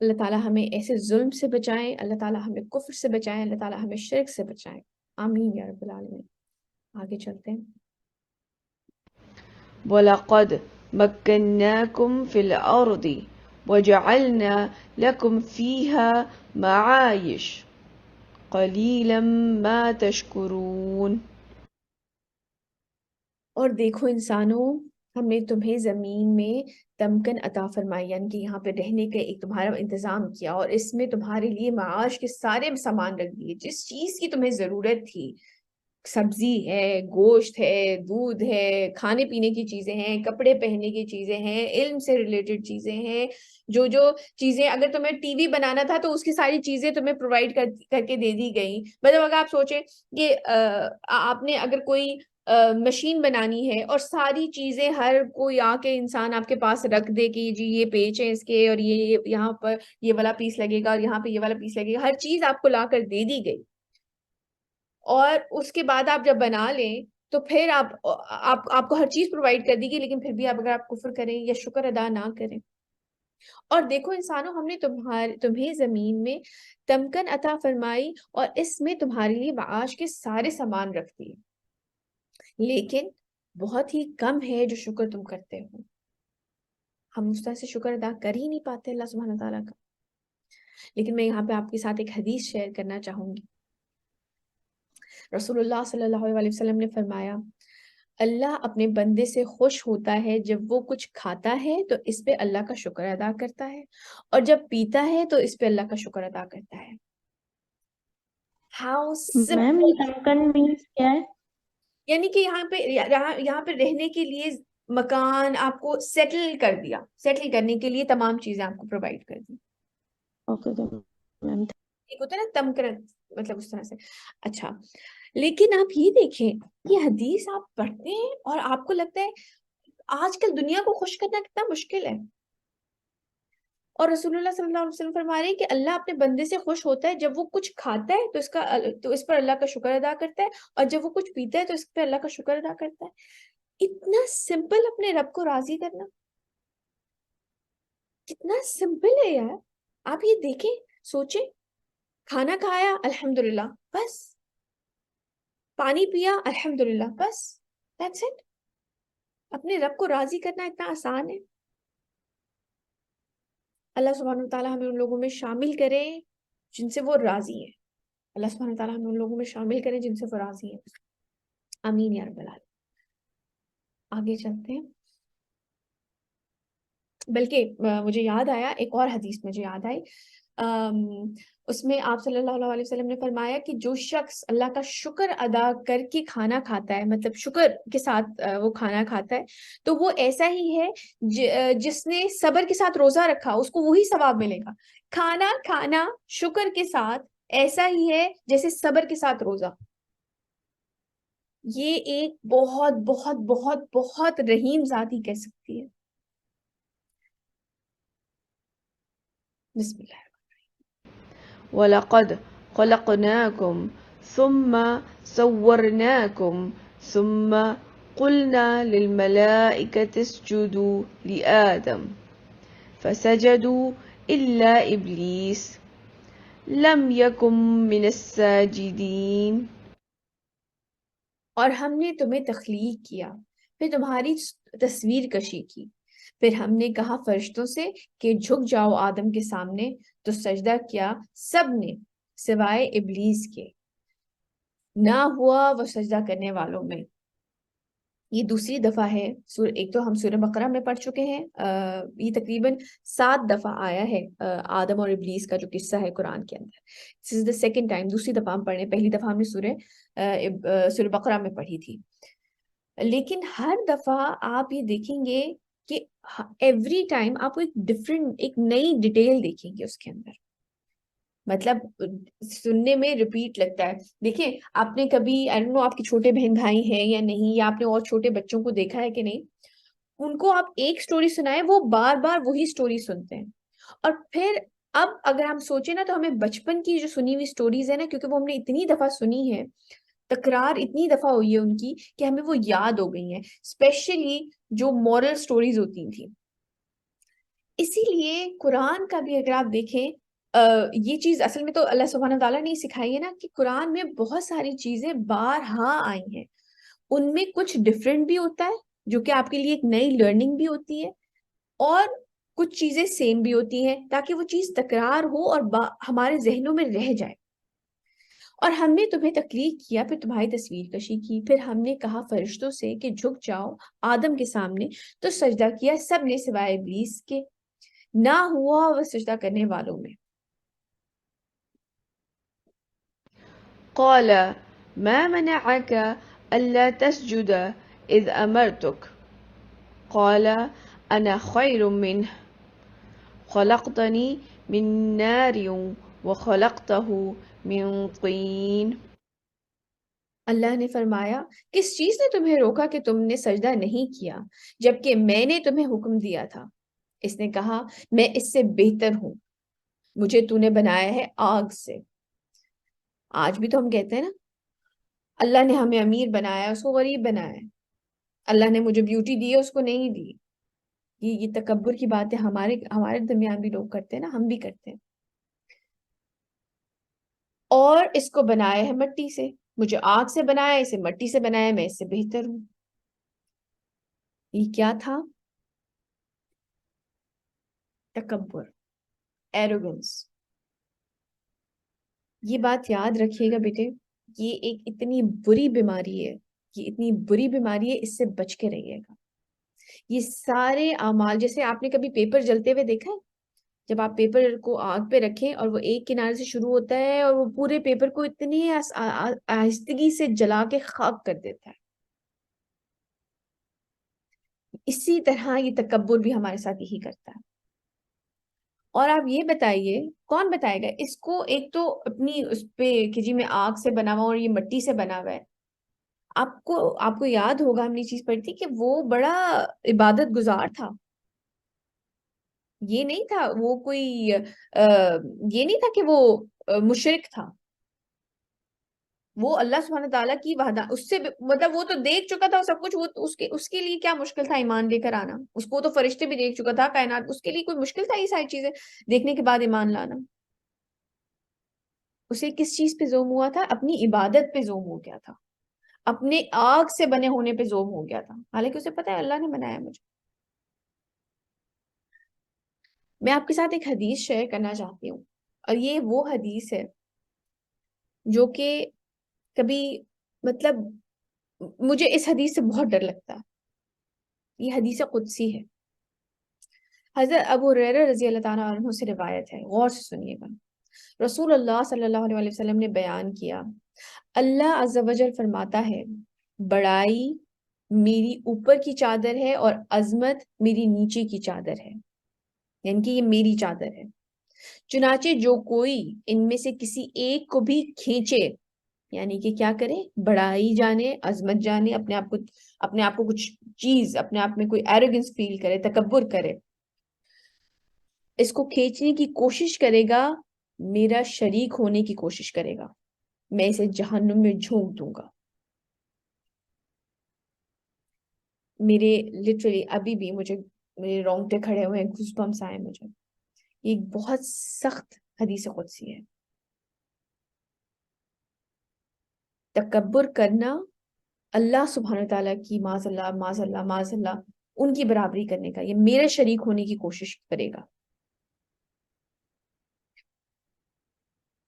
اللہ تعالیٰ ہمیں ایسے ظلم سے بچائیں، اللہ تعالیٰ ہمیں کفر سے بچائیں، اللہ تعالیٰ ہمیں شرک سے بچائیں. آمین یا رب العالمین. آگے چلتے ہیں.
وَلَقَدْ مَكَّنَّاكُمْ فِي الْأَرْضِ وَجَعَلْنَا لَكُمْ فِيهَا مَعَايِشَ قَلِيلًا مَا تَشْكُرُونَ.
اور دیکھو انسانوں، ہم نے تمہیں زمین میں تمکن عطا فرمائی، یعنی کہ یہاں پہ رہنے کا ایک تمہارا انتظام کیا، اور اس میں تمہارے لیے معاش کے سارے سامان رکھ دیے، جس چیز کی تمہیں ضرورت تھی. سبزی ہے، گوشت ہے، دودھ ہے، کھانے پینے کی چیزیں ہیں، کپڑے پہننے کی چیزیں ہیں، علم سے ریلیٹڈ چیزیں ہیں، جو چیزیں اگر تمہیں ٹی وی بنانا تھا تو اس کی ساری چیزیں تمہیں پرووائڈ کر کے دے دی گئی. مطلب اگر آپ سوچیں کہ آپ نے اگر کوئی مشین بنانی ہے اور ساری چیزیں ہر کوئی آ کے انسان آپ کے پاس رکھ دے کہ جی یہ پیچ ہے اس کے، اور یہ یہاں پر یہ والا پیس لگے گا، اور یہاں پہ یہ والا پیس لگے گا، ہر چیز آپ کو لا کر دے دی گئی، اور اس کے بعد آپ جب بنا لیں تو پھر آپ کو ہر چیز پرووائڈ کر دی گئی، لیکن پھر بھی اگر آپ کفر کریں یا شکر ادا نہ کریں. اور دیکھو انسانوں، ہم نے تمہیں زمین میں تمکن عطا فرمائی اور اس میں تمہارے لیے معاش کے سارے سامان رکھ دیے، لیکن بہت ہی کم ہے جو شکر تم کرتے ہو. ہم اس طرح سے شکر ادا کر ہی نہیں پاتے اللہ سبحانہ تعالیٰ کا. لیکن میں یہاں پہ آپ کے ساتھ ایک حدیث شیئر کرنا چاہوں گی. رسول اللہ صلی اللہ علیہ وسلم نے فرمایا، اللہ اپنے بندے سے خوش ہوتا ہے جب وہ کچھ کھاتا ہے تو اس پہ اللہ کا شکر ادا کرتا ہے، اور جب پیتا ہے تو اس پہ اللہ کا شکر ادا کرتا ہے. ہاؤ
میم یہ
سمپل.
تمکن مینس کیا ہے؟
یعنی کہ یہاں پہ رہنے کے لیے مکان آپ کو سیٹل کر دیا، سیٹل کرنے کے لیے تمام چیزیں آپ کو پرووائڈ کر دی.
Okay ma'am.
ایک ہوتا ہے نا تمکن، مطلب اس طرح سے. اچھا، لیکن آپ یہ دیکھیں، یہ حدیث آپ پڑھتے ہیں اور آپ کو لگتا ہے آج کل دنیا کو خوش کرنا کتنا مشکل ہے. اور رسول اللہ صلی اللہ علیہ وسلم فرما رہے ہیں کہ اللہ اپنے بندے سے خوش ہوتا ہے جب وہ کچھ کھاتا ہے تو اس پر اللہ کا شکر ادا کرتا ہے، اور جب وہ کچھ پیتا ہے تو اس پر اللہ کا شکر ادا کرتا ہے۔ اتنا سمپل اپنے رب کو راضی کرنا، کتنا سمپل ہے یار۔ آپ یہ دیکھیں، سوچیں، کھانا کھایا الحمدللہ، بس پانی پیا الحمدللہ، بس دیٹس اٹ۔ اپنے رب کو راضی کرنا اتنا آسان ہے۔ اللہ سبحانہ وتعالیٰ ہمیں ان لوگوں میں شامل کرے جن سے وہ راضی ہے۔ اللہ سبحانہ وتعالیٰ ہمیں ان لوگوں میں شامل کرے جن سے وہ راضی ہیں۔ آمین یا رب العالمین۔ آگے چلتے ہیں، بلکہ مجھے یاد آیا، ایک اور حدیث مجھے یاد آئی، اس میں آپ صلی اللہ علیہ وسلم نے فرمایا کہ جو شخص اللہ کا شکر ادا کر کے کھانا کھاتا ہے، مطلب شکر کے ساتھ وہ کھانا کھاتا ہے، تو وہ ایسا ہی ہے جس نے صبر کے ساتھ روزہ رکھا، اس کو وہی ثواب ملے گا۔ کھانا کھانا شکر کے ساتھ ایسا ہی ہے جیسے صبر کے ساتھ روزہ۔ یہ ایک بہت بہت بہت بہت رحیم ذات ہی کہہ سکتی ہے۔ بسم اللہ۔
وَلَقَدْ خَلَقْنَاكُمْ ثُمَّ صَوَّرْنَاكُمْ ثُمَّ قُلْنَا لِلْمَلَائِكَةِ اسْجُدُوا لِآدَمَ فَسَجَدُوا إِلَّا إِبْلِيسَ لَمْ يَكُنْ مِنَ السَّاجِدِينَ۔
اور ہم نے تمہیں تخلیق کیا، پھر تمہاری تصویر کشی کی، پھر ہم نے کہا فرشتوں سے کہ جھک جاؤ آدم کے سامنے، تو سجدہ کیا سب نے سوائے ابلیس کے، نہ ہوا وہ سجدہ کرنے والوں میں۔ یہ دوسری دفعہ ہے، ایک تو ہم سورہ بقرہ میں پڑھ چکے ہیں، یہ تقریباً 7 دفعہ آیا ہے آدم اور ابلیس کا جو قصہ ہے قرآن کے اندر۔ This is the second time، دوسری دفعہ ہم پڑھ رہے ہیں، پہلی دفعہ ہم نے سورہ بقرہ میں پڑھی تھی۔ لیکن ہر دفعہ آپ یہ دیکھیں گے کہ ایوری ٹائم آپ کو ایک نئی ڈیٹیل دیکھیں گے اس کے اندر، مطلب سننے میں ریپیٹ لگتا ہے۔ دیکھیں، آپ نے کبھی آپ کے چھوٹے بہن بھائی ہیں یا نہیں، یا آپ نے اور چھوٹے بچوں کو دیکھا ہے کہ نہیں، ان کو آپ ایک سٹوری سنائیں وہ بار بار وہی سٹوری سنتے ہیں۔ اور پھر اب اگر ہم سوچیں نا، تو ہمیں بچپن کی جو سنی ہوئی سٹوریز ہیں نا، کیونکہ وہ ہم نے اتنی دفعہ سنی ہے، تکرار اتنی دفعہ ہوئی ہے ان کی کہ ہمیں وہ یاد ہو گئی ہیں، اسپیشلی جو مورل سٹوریز ہوتی تھیں۔ اسی لیے قرآن کا بھی اگر آپ دیکھیں، یہ چیز اصل میں تو اللہ سبحانہ تعالیٰ نے سکھائی ہے نا، کہ قرآن میں بہت ساری چیزیں بارہا آئی ہیں، ان میں کچھ ڈفرینٹ بھی ہوتا ہے جو کہ آپ کے لیے ایک نئی لرننگ بھی ہوتی ہے، اور کچھ چیزیں سیم بھی ہوتی ہیں تاکہ وہ چیز تکرار ہو اور ہمارے ذہنوں میں رہ جائے۔ اور ہم نے تمہیں تخلیق کیا، پھر تمہاری تصویر کشی کی، پھر ہم نے کہا فرشتوں سے کہ جھک جاؤ آدم کے سامنے، تو سجدہ کیا سب نے سوائے ابلیس کے، نہ ہوا وہ سجدہ کرنے والوں میں۔
قال ما منعك ألا تسجد إذ أمرتك قال أنا خير منه خلقتني من نار وخلقته من طين۔
اللہ نے فرمایا، کس چیز نے تمہیں روکا کہ تم نے سجدہ نہیں کیا جبکہ میں نے تمہیں حکم دیا تھا؟ اس نے کہا، میں اس سے بہتر ہوں، مجھے تو نے بنایا ہے آگ سے۔ آج بھی تو ہم کہتے ہیں نا، اللہ نے ہمیں امیر بنایا، اس کو غریب بنایا، اللہ نے مجھے بیوٹی دی ہے، اس کو نہیں دی۔ یہ تکبر کی باتیں ہمارے درمیان بھی لوگ کرتے ہیں نا، ہم بھی کرتے ہیں۔ اور اس کو بنایا ہے مٹی سے، مجھے آگ سے بنایا، اسے مٹی سے بنایا، میں اس سے بہتر ہوں۔ یہ کیا تھا؟ تکبر، ایروگنس۔ یہ بات یاد رکھیے گا بیٹے، یہ ایک اتنی بری بیماری ہے، یہ اتنی بری بیماری ہے، اس سے بچ کے رہیے گا۔ یہ سارے اعمال، جیسے آپ نے کبھی پیپر جلتے ہوئے دیکھا ہے؟ جب آپ پیپر کو آگ پہ رکھیں اور وہ ایک کنارے سے شروع ہوتا ہے اور وہ پورے پیپر کو اتنی آہستگی سے جلا کے خاک کر دیتا ہے، اسی طرح یہ تکبر بھی ہمارے ساتھ یہی کرتا ہے۔ اور آپ یہ بتائیے، کون بتائے گا اس کو؟ ایک تو اپنی اس پہ کہ جی میں آگ سے بنا ہوا اور یہ مٹی سے بنا ہوا ہے۔ آپ کو یاد ہوگا، ہم نے چیز پڑھی تھی کہ وہ بڑا عبادت گزار تھا، یہ نہیں تھا وہ کوئی یہ نہیں تھا کہ وہ مشرک تھا. وہ اللہ سبحانہ تعالیٰ کی وحدہ اس سے مطلب وہ تو دیکھ چکا تھا سب کچھ. وہ اس کے لیے کیا مشکل تھا ایمان لے کر آنا؟ اس کو تو فرشتے بھی دیکھ چکا تھا، کائنات. اس کے لیے کوئی مشکل تھا یہ ساری چیزیں دیکھنے کے بعد ایمان لانا؟ اسے کس چیز پہ زوم ہوا تھا؟ اپنی عبادت پہ زوم ہو گیا تھا، اپنے آگ سے بنے ہونے پہ زوم ہو گیا تھا، حالانکہ اسے پتا ہے اللہ نے بنایا مجھے. میں آپ کے ساتھ ایک حدیث شیئر کرنا چاہتی ہوں، اور یہ وہ حدیث ہے جو کہ کبھی مطلب مجھے اس حدیث سے بہت ڈر لگتا ہے. یہ حدیث قدسی ہے. حضرت ابو ہریرہ رضی اللہ تعالیٰ عنہ سے روایت ہے، غور سے سنیے گا. رسول اللہ صلی اللہ علیہ وسلم نے بیان کیا، اللہ عز و جل فرماتا ہے، بڑائی میری اوپر کی چادر ہے اور عظمت میری نیچے کی چادر ہے، یعنی کہ یہ میری چادر ہے. چنانچہ جو کوئی ان میں سے کسی ایک کو بھی کھینچے، یعنی کہ کیا کرے؟ بڑائی جانے، عظمت جانے، اپنے آپ کو کچھ چیز، اپنے آپ میں کوئی ایروگنس فیل کرے، تکبر کرے، اس کو کھینچنے کی کوشش کرے گا، میرا شریک ہونے کی کوشش کرے گا، میں اسے جہنم میں جھونک دوں گا. میرے لٹرلی ابھی بھی میرے رونگٹے کھڑے ہوئے ہیں، گوز بمپس آئے مجھے. یہ ایک بہت سخت حدیث قدسی ہے. تکبر کرنا اللہ سبحانہ تعالیٰ کی معاذ اللہ ان کی برابری کرنے کا، یہ میرے شریک ہونے کی کوشش کرے گا.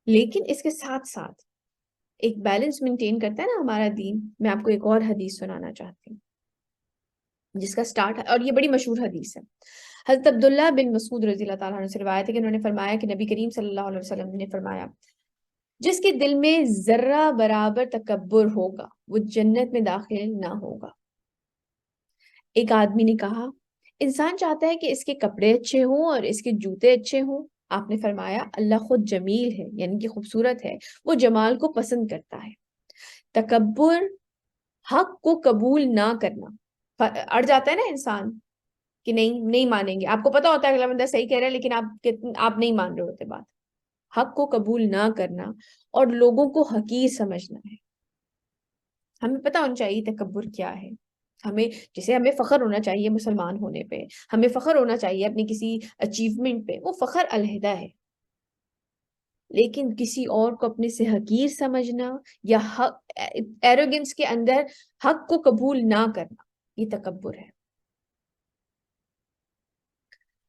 لیکن اس کے ساتھ ساتھ ایک بیلنس مینٹین کرتا ہے نا ہمارا دین. میں آپ کو ایک اور حدیث سنانا چاہتی ہوں جس کا سٹارٹ ہے، اور یہ بڑی مشہور حدیث ہے. حضرت عبداللہ بن مسعود رضی اللہ تعالیٰ عنہ سے روایت ہے کہ انہوں نے فرمایا کہ نبی کریم صلی اللہ علیہ وسلم نے فرمایا، جس کے دل میں ذرہ برابر تکبر ہوگا وہ جنت میں داخل نہ ہوگا. ایک آدمی نے کہا، انسان چاہتا ہے کہ اس کے کپڑے اچھے ہوں اور اس کے جوتے اچھے ہوں. آپ نے فرمایا، اللہ خود جمیل ہے، یعنی کہ خوبصورت ہے، وہ جمال کو پسند کرتا ہے. تکبر حق کو قبول نہ کرنا. اڑ جاتا ہے نا انسان کہ نہیں مانیں گے، آپ کو پتا ہوتا ہے اگلا بندہ صحیح کہہ رہا ہے لیکن آپ نہیں مان رہے ہوتے بات. حق کو قبول نہ کرنا اور لوگوں کو حقیر سمجھنا ہے. ہمیں پتا ہونا چاہیے تکبر کیا ہے. ہمیں فخر ہونا چاہیے مسلمان ہونے پہ، ہمیں فخر ہونا چاہیے اپنی کسی اچیومنٹ پہ، وہ فخر علیحدہ ہے. لیکن کسی اور کو اپنے سے حقیر سمجھنا یا ایروگنس کے اندر حق کو قبول نہ کرنا، یہ تکبر ہے.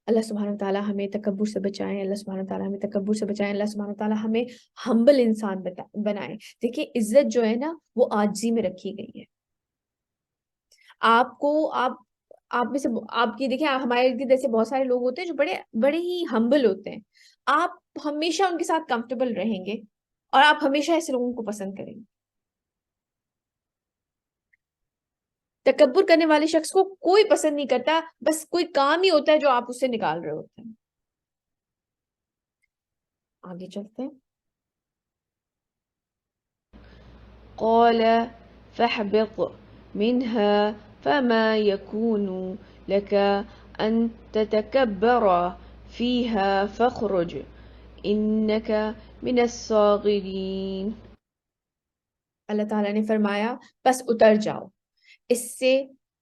اللہ سبحانہ تعالیٰ ہمیں تکبر سے بچائیں، اللہ سبحانہ تعالیٰ ہمیں تکبر سے بچائیں، اللہ سبحانہ تعالیٰ ہمیں ہمبل انسان بنائے. دیکھیں عزت جو ہے نا وہ عاجزی میں رکھی گئی ہے. آپ میں سے آپ کی دیکھیں، ہمارے ارد گرد ایسے بہت سارے لوگ ہوتے ہیں جو بڑے ہی ہمبل ہوتے ہیں. آپ ہمیشہ ان کے ساتھ کمفرٹیبل رہیں گے اور آپ ہمیشہ ایسے لوگوں کو پسند کریں گے. تکبر کرنے والے شخص کو کوئی پسند نہیں کرتا، بس کوئی کام ہی ہوتا ہے جو آپ اس سے نکال رہے ہوتے ہیں. آگے چلتے ہیں.
قال فاهبط منها فما يكون لك أن تتكبر فيها فاخرج إنك من الصاغرين.
اللہ تعالیٰ نے فرمایا، بس اتر جاؤ، اس سے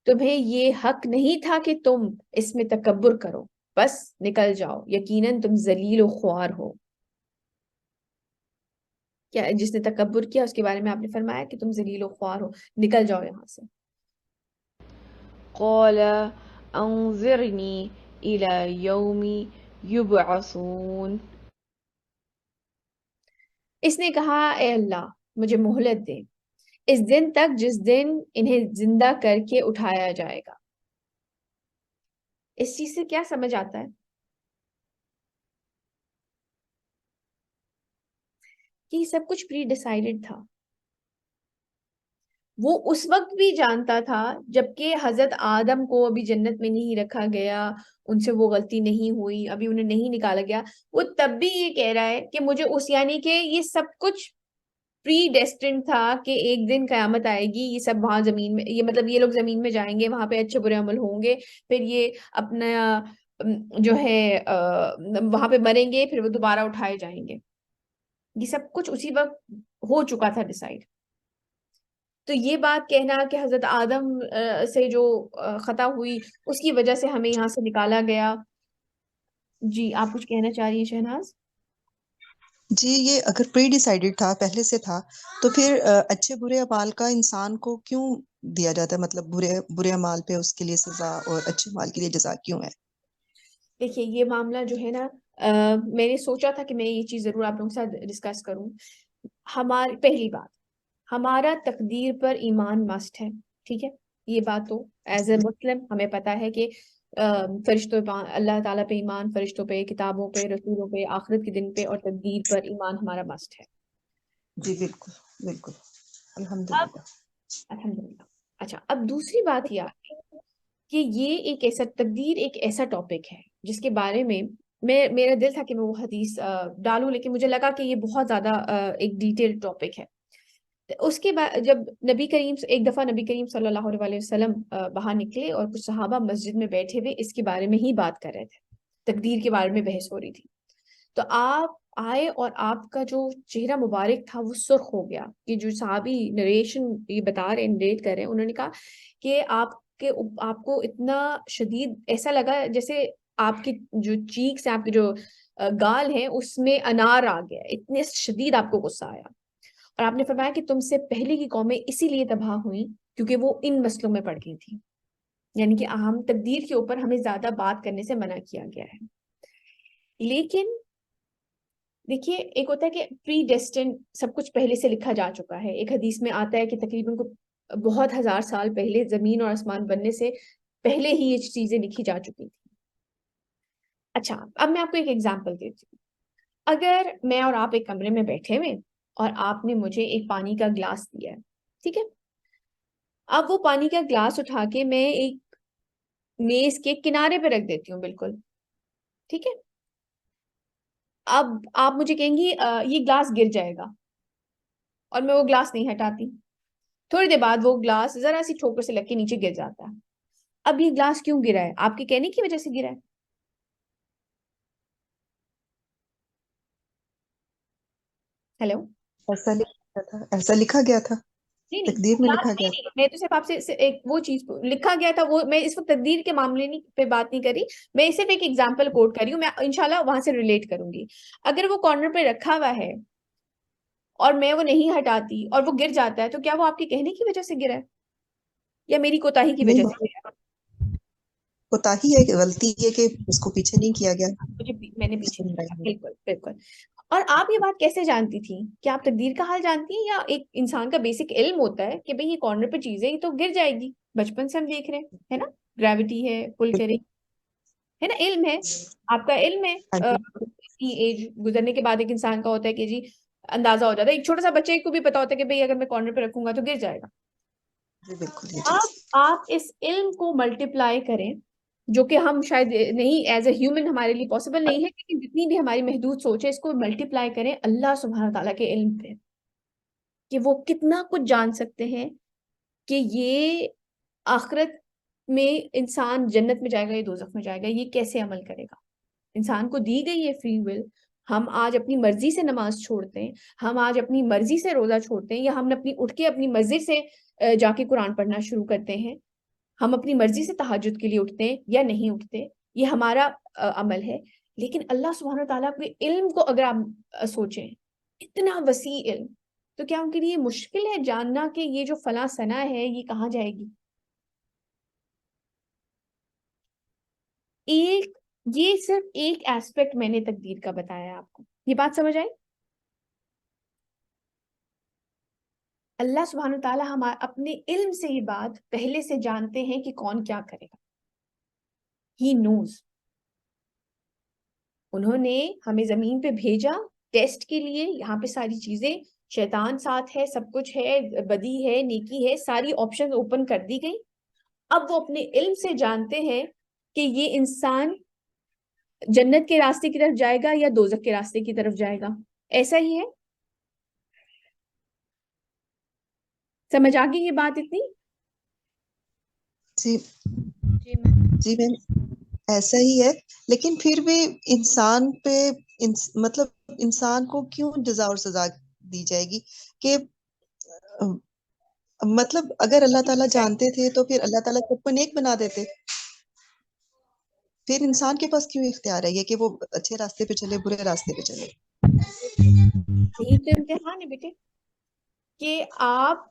تمہیں یہ حق نہیں تھا کہ تم اس میں تکبر کرو، بس نکل جاؤ، یقیناً تم ذلیل و خوار ہو. کیا جس نے تکبر کیا اس کے بارے میں آپ نے فرمایا کہ تم ذلیل و خوار ہو، نکل جاؤ یہاں سے.
قال أنظرني إلى يوم يبعثون.
اس نے کہا، اے اللہ مجھے مہلت دے اس دن تک جس دن انہیں زندہ کر کے اٹھایا جائے گا. اس چیز سے کیا سمجھ آتا ہے؟ کہ یہ سب کچھ پری ڈیسائیڈڈ تھا. وہ اس وقت بھی جانتا تھا جبکہ حضرت آدم کو ابھی جنت میں نہیں رکھا گیا، ان سے وہ غلطی نہیں ہوئی، ابھی انہیں نہیں نکالا گیا. وہ تب بھی یہ کہہ رہا ہے کہ مجھے یعنی کہ یہ سب کچھ پری ڈیسٹنڈ تھا کہ ایک دن قیامت آئے گی، یہ سب وہاں زمین میں، یہ مطلب یہ لوگ زمین میں جائیں گے، وہاں پہ اچھے برے عمل ہوں گے، پھر یہ اپنا جو ہے وہاں پہ مریں گے، پھر وہ دوبارہ اٹھائے جائیں گے. یہ سب کچھ اسی وقت ہو چکا تھا ڈیسائیڈ. تو یہ بات کہنا کہ حضرت آدم سے جو خطا ہوئی اس کی وجہ سے ہمیں یہاں سے نکالا گیا. جی آپ کچھ کہنا چاہ رہی ہیں شہناز؟
جی یہ اگر پری ڈیسائیڈڈ تھا، پہلے سے تھا، تو پھر اچھے برے اعمال کا انسان کو کیوں دیا جاتا ہے؟ مطلب برے اعمال پہ اس کے لیے سزا اور اچھے اعمال کے لیے جزا کیوں ہے؟
دیکھیے یہ معاملہ جو ہے نا، میں نے سوچا تھا کہ میں یہ چیز ضرور آپ لوگوں کے ساتھ ڈسکس کروں. ہماری پہلی بات، ہمارا تقدیر پر ایمان مسٹ ہے. ٹھیک ہے، یہ بات تو ایز اے مسلم ہمیں پتا ہے کہ فرشتوں پہ، اللہ تعالیٰ پہ ایمان، فرشتوں پہ، کتابوں پہ، رسولوں پہ، آخرت کے دن پہ اور تقدیر پر ایمان ہمارا مسٹ ہے.
جی بالکل بالکل،
اب
الحمدللہ.
الحمدللہ. اچھا، اب دوسری بات یہ آتی ہے کہ یہ ایک ایسا تقدیر ایک ایسا ٹاپک ہے جس کے بارے میں میرا دل تھا کہ میں وہ حدیث ڈالوں، لیکن مجھے لگا کہ یہ بہت زیادہ ایک ڈیٹیل ٹاپک ہے. اس کے بعد جب ایک دفعہ نبی کریم صلی اللہ علیہ وسلم باہر نکلے اور کچھ صحابہ مسجد میں بیٹھے ہوئے اس کے بارے میں ہی بات کر رہے تھے، تقدیر کے بارے میں بحث ہو رہی تھی. تو آپ آئے اور آپ کا جو چہرہ مبارک تھا وہ سرخ ہو گیا. کہ جو صحابی نریشن یہ بتا رہے ہیں، نریٹ کر رہے ہیں، انہوں نے کہا کہ آپ کو اتنا شدید ایسا لگا جیسے آپ کی جو چیکس ہیں، آپ کے جو گال ہیں، اس میں انار آ گیا، اتنے شدید آپ کو غصہ آیا. اور آپ نے فرمایا کہ تم سے پہلے کی قومیں اسی لیے تباہ ہوئیں کیونکہ وہ ان مسئلوں میں پڑ گئی تھی. یعنی کہ اہم تقدیر کے اوپر ہمیں زیادہ بات کرنے سے منع کیا گیا ہے. لیکن دیکھیے ایک ہوتا ہے کہ پری ڈیسٹن، سب کچھ پہلے سے لکھا جا چکا ہے. ایک حدیث میں آتا ہے کہ تقریباً بہت ہزار سال پہلے زمین اور آسمان بننے سے پہلے ہی یہ چیزیں لکھی جا چکی تھی. اچھا اب میں آپ کو ایک ایگزامپل دیتی ہوں. اگر میں اور آپ ایک کمرے میں بیٹھے ہوئے اور آپ نے مجھے ایک پانی کا گلاس دیا ہے، ٹھیک ہے، اب وہ پانی کا گلاس اٹھا کے میں ایک میز کے کنارے پہ رکھ دیتی ہوں، بالکل ٹھیک ہے. اب آپ مجھے کہیں گی یہ گلاس گر جائے گا، اور میں وہ گلاس نہیں ہٹاتی. تھوڑی دیر بعد وہ گلاس ذرا سی ٹھوکر سے لگ کے نیچے گر جاتا ہے. اب یہ گلاس کیوں گرا ہے؟ آپ کے کہنے کی وجہ سے گرا ہے. ہیلو؟
ایسا لکھا گیا تھا،
نہیں
تقدیر میں لکھا گیا
نہیں، میں تو صرف آپ سے ایک وہ چیز لکھا گیا تھا، وہ میں اس وقت تقدیر کے معاملے پہ بات نہیں کری، میں صرف ایک ایگزامپل کوٹ کری ہوں. میں انشاءاللہ وہاں سے ریلیٹ کروں گی. اگر وہ کارنر پہ رکھا ہوا ہے اور میں وہ نہیں ہٹاتی اور وہ گر جاتا ہے، تو کیا وہ آپ کے کہنے کی وجہ سے گرا ہے یا میری کوتاہی کی
نہیں،
وجہ سے گرا ہے؟
کوتاہی ہے کہ غلطی ہے کہ اس کو پیچھے نہیں کیا گیا.
میں نے پیچھے نہیں کیا، بالکل بالکل. اور آپ یہ بات کیسے جانتی تھی؟ کیا آپ تقدیر کا حال جانتی ہیں، یا ایک انسان کا بیسک علم ہوتا ہے کہ بھئی یہ کارنر پہ چیز ہے، یہ تو گر جائے گی، بچپن سے ہم دیکھ رہے ہیں، ہے نا، گریوٹی ہے، پل کرے، ہے نا، علم ہے، آپ کا علم ہے.
ہاں جی.
اتنی ایج گزرنے کے بعد ایک انسان کا ہوتا ہے کہ جی اندازہ ہو جاتا ہے. ایک چھوٹا سا بچے کو بھی پتا ہوتا ہے کہ بھئی اگر میں کارنر پہ رکھوں گا تو گر جائے گا.
جی بالکل.
اب آپ اس علم کو ملٹیپلائی کریں، جو کہ ہم شاید نہیں ایز اے ہیومن ہمارے لیے پاسبل نہیں ہے، لیکن جتنی بھی ہماری محدود سوچ ہے اس کو ملٹیپلائی کریں اللہ سبحانہ تعالیٰ کے علم پہ، کہ وہ کتنا کچھ جان سکتے ہیں کہ یہ آخرت میں انسان جنت میں جائے گا یا دوزخ میں جائے گا، یہ کیسے عمل کرے گا. انسان کو دی گئی ہے فری ول. ہم آج اپنی مرضی سے نماز چھوڑتے ہیں، ہم آج اپنی مرضی سے روزہ چھوڑتے ہیں، یا ہم اٹھ کے اپنی مرضی سے جا کے قرآن پڑھنا شروع کرتے ہیں، ہم اپنی مرضی سے تہجد کے لیے اٹھتے ہیں یا نہیں اٹھتے، یہ ہمارا عمل ہے. لیکن اللہ سبحانہ تعالیٰ کے علم کو اگر آپ سوچیں، اتنا وسیع علم، تو کیا ان کے لیے مشکل ہے جاننا کہ یہ جو فلاں ثنا ہے یہ کہاں جائے گی؟ یہ صرف ایک ایسپیکٹ میں نے تقدیر کا بتایا آپ کو. یہ بات سمجھ آئی؟ اللہ سبحانہ تعالیٰ ہم اپنے علم سے یہ بات پہلے سے جانتے ہیں کہ کون کیا کرے گا. He knows. انہوں نے ہمیں زمین پہ بھیجا ٹیسٹ کے لیے، یہاں پہ ساری چیزیں، شیطان ساتھ ہے، سب کچھ ہے، بدی ہے، نیکی ہے، ساری آپشن اوپن کر دی گئی. اب وہ اپنے علم سے جانتے ہیں کہ یہ انسان جنت کے راستے کی طرف جائے گا یا دوزخ کے راستے کی طرف جائے گا. ایسا ہی ہے؟ سمجھ آ گئی یہ بات اتنی؟
جی
جی
جی میم. ایسا ہی ہے، لیکن پھر بھی انسان پہ مطلب انسان کو کیوں جزا اور سزا دی جائے گی کہ مطلب اگر اللہ تعالیٰ جانتے تھے تو پھر اللہ تعالیٰ سب کو نیک بنا دیتے. پھر انسان کے پاس کیوں اختیار ہے یہ کہ وہ اچھے راستے پہ چلے برے راستے پہ چلے؟
یہی تو امتحان ہے بیٹے کہ آپ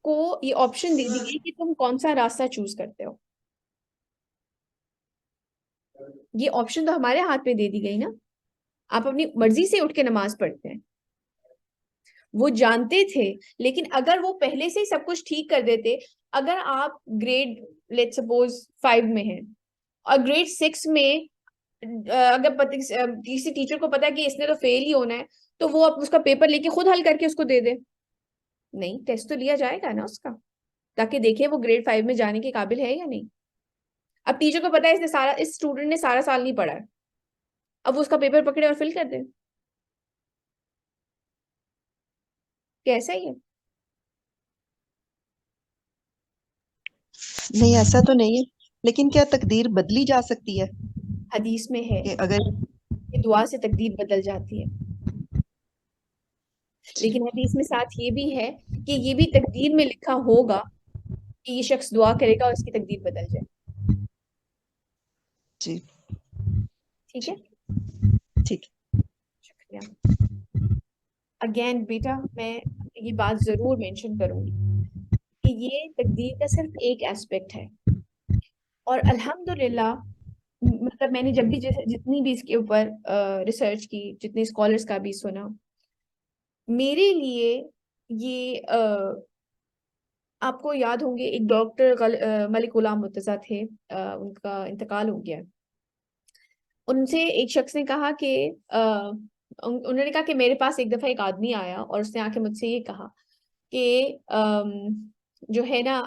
کو یہ آپشن دے دی گئی کہ تم کون سا راستہ چوز کرتے ہو. یہ آپشن تو ہمارے ہاتھ میں دے دی گئی نا. آپ اپنی مرضی سے اٹھ کے نماز پڑھتے ہیں. وہ جانتے تھے، لیکن اگر وہ پہلے سے ہی سب کچھ ٹھیک کر دیتے، اگر آپ گریڈ لیٹ سپوز 5 میں ہیں اور گریڈ 6 میں اگر کسی ٹیچر کو پتا ہے کہ اس نے تو فیل ہی ہونا ہے تو وہ اس کا پیپر لے کے خود حل کر کے اس کو دے دے. نہیں، ٹیسٹ تو لیا جائے گا نا اس کا، تاکہ دیکھیں وہ گریڈ 5 میں جانے کے قابل ہے یا نہیں. اب ٹیچر کو پتا ہے اس اسٹوڈنٹ نے سارا سال نہیں پڑھا ہے، اب وہ اس کا پیپر پکڑے اور فل کر دے. کیسا ہی ہے؟
نہیں ایسا تو نہیں ہے، لیکن کیا تقدیر بدلی جا سکتی ہے؟
حدیث میں ہے
کہ اگر
کہ دعا سے تقدیر بدل جاتی ہے، لیکن حدیث میں ساتھ یہ بھی ہے کہ یہ بھی تقدیر میں لکھا ہوگا کہ یہ شخص دعا کرے گا اور اس کی تقدیر بدل جائے.
جی
ٹھیک ہے،
ٹھیک.
شکریہ. اگین بیٹا میں یہ بات ضرور مینشن کروں گی کہ یہ تقدیر کا صرف ایک ایسپیکٹ ہے، اور الحمدللہ مطلب میں نے جب بھی جتنی بھی اس کے اوپر ریسرچ کی، جتنے اسکالرس کا بھی سنا، میرے لیے یہ آپ کو یاد ہوں گے ایک ڈاکٹر ملک غلام مرتضیٰ تھے، ان کا انتقال ہو گیا. ان سے ایک شخص نے کہا کہ انہوں نے کہا کہ میرے پاس ایک دفعہ ایک آدمی آیا اور اس نے آ کے مجھ سے یہ کہا کہ جو ہے نا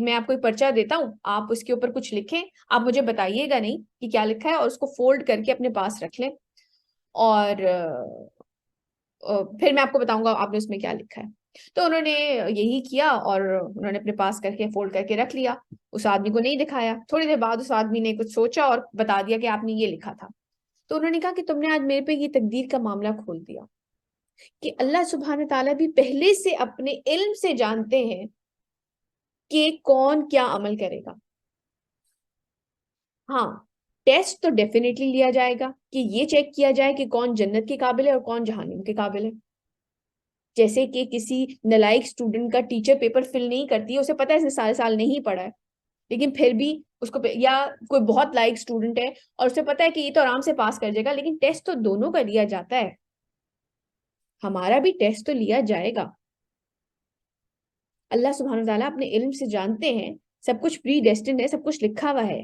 میں آپ کو ایک پرچہ دیتا ہوں، آپ اس کے اوپر کچھ لکھیں، آپ مجھے بتائیے گا نہیں کہ کیا لکھا ہے، اور اس کو فولڈ کر کے اپنے پاس رکھ لیں، اور پھر میں آپ کو بتاؤں گا آپ نے اس میں کیا لکھا ہے. تو انہوں نے یہی کیا اور انہوں نے اپنے پاس کر کے فولڈ کر کے رکھ لیا. اس آدمی کو نہیں دکھایا. تھوڑی دیر بعد اس آدمی نے کچھ سوچا اور بتا دیا کہ آپ نے یہ لکھا تھا. تو انہوں نے کہا کہ تم نے آج میرے پہ یہ تقدیر کا معاملہ کھول دیا کہ اللہ سبحانہ تعالیٰ بھی پہلے سے اپنے علم سے جانتے ہیں کہ کون کیا عمل کرے گا. ہاں، ٹیسٹ تو ڈیفینیٹلی لیا جائے گا کہ یہ چیک کیا جائے کہ کون جنت کے قابل ہے اور کون جہنم کے قابل ہے. جیسے کہ کسی نالائق اسٹوڈنٹ کا ٹیچر پیپر فل نہیں کرتی ہے، اسے پتا ہے اس نے سارے سال نہیں پڑھا ہے، لیکن پھر بھی اس کو، یا کوئی بہت لائق اسٹوڈنٹ ہے اور اسے پتا ہے کہ یہ تو آرام سے پاس کر جائے گا، لیکن ٹیسٹ تو دونوں کا لیا جاتا ہے. ہمارا بھی ٹیسٹ تو لیا جائے گا. اللہ سبحانہ تعالیٰ اپنے علم سے جانتے ہیں، سب کچھ پری ڈیسٹنڈ ہے، سب کچھ لکھا ہوا ہے،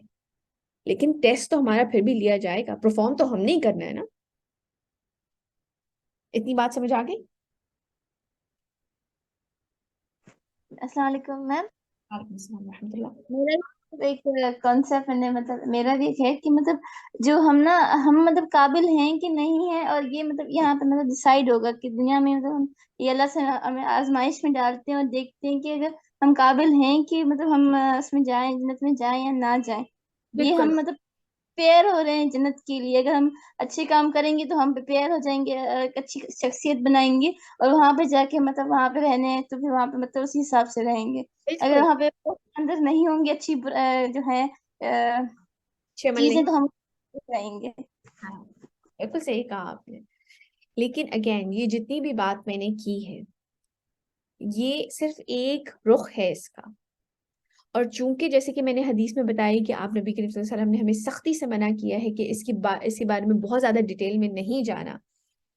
لیکن ٹیسٹ تو ہمارا پھر بھی لیا جائے گا. پرفارم تو ہم نہیں کرنا ہے نا. اتنی بات سمجھ آ گئی؟
السلام علیکم میم.
وعلیکم السلام ورحمۃ اللہ.
میرا ایک کانسیپٹ ہے، مطلب میرا بھی ایک ہے کہ مطلب جو ہم مطلب قابل ہیں کہ نہیں ہے، اور یہ مطلب یہاں پہ مطلب ڈیسائیڈ ہوگا کہ دنیا میں مطلب ہم یہ اللہ سے ہمیں آزمائش میں ڈالتے ہیں اور دیکھتے ہیں کہ اگر ہم قابل ہیں کہ مطلب ہم اس میں جائیں، جنت میں جائیں یا نہ جائیں. یہ
بالکل
ہم مطلب پریپیئر ہو رہے ہیں جنت کے لیے. اگر ہم اچھے کام کریں گے تو ہم پریپیئر ہو جائیں گے، ایک اچھی شخصیت بنائیں گے، اور وہاں پہ جا کے مطلب وہاں پہ رہنے ہیں تو پھر وہاں پہ مطلب اسی حساب سے رہیں گے. اگر
بالکل
وہاں پہ اندر نہیں ہوں گے اچھی جو ہے
اچھے عمل
چیزیں،
نہیں.
تو ہم رہیں گے.
ہاں، بالکل صحیح کہا آپ نے. لیکن اگین یہ جتنی بھی بات میں نے کی ہے، یہ صرف ایک رخ ہے اس کا. اور چونکہ جیسے کہ میں نے حدیث میں بتائی کہ آپ نبی کریم صلی اللہ علیہ وسلم نے ہمیں سختی سے منع کیا ہے کہ اس کے بارے میں بہت زیادہ ڈیٹیل میں نہیں جانا،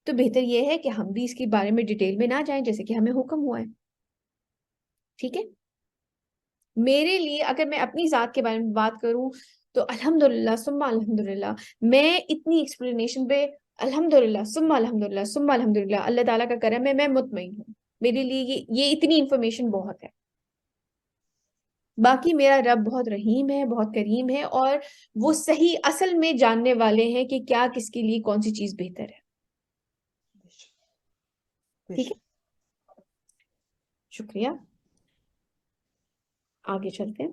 تو بہتر یہ ہے کہ ہم بھی اس کے بارے میں ڈیٹیل میں نہ جائیں جیسے کہ ہمیں حکم ہوا ہے. ٹھیک ہے. میرے لیے اگر میں اپنی ذات کے بارے میں بات کروں تو الحمدللہ ثم الحمدللہ میں اتنی ایکسپلینیشن پہ الحمدللہ ثم الحمدللہ ثم الحمدللہ اللہ تعالیٰ کا کرم ہے، میں مطمئن ہوں. میرے لیے یہ اتنی انفارمیشن بہت ہے. باقی میرا رب بہت رحیم ہے، بہت کریم ہے، اور وہ صحیح اصل میں جاننے والے ہیں کہ کیا کس کے لیے کون سی چیز بہتر ہے. ٹھیک ہے، شکریہ. آگے چلتے ہیں.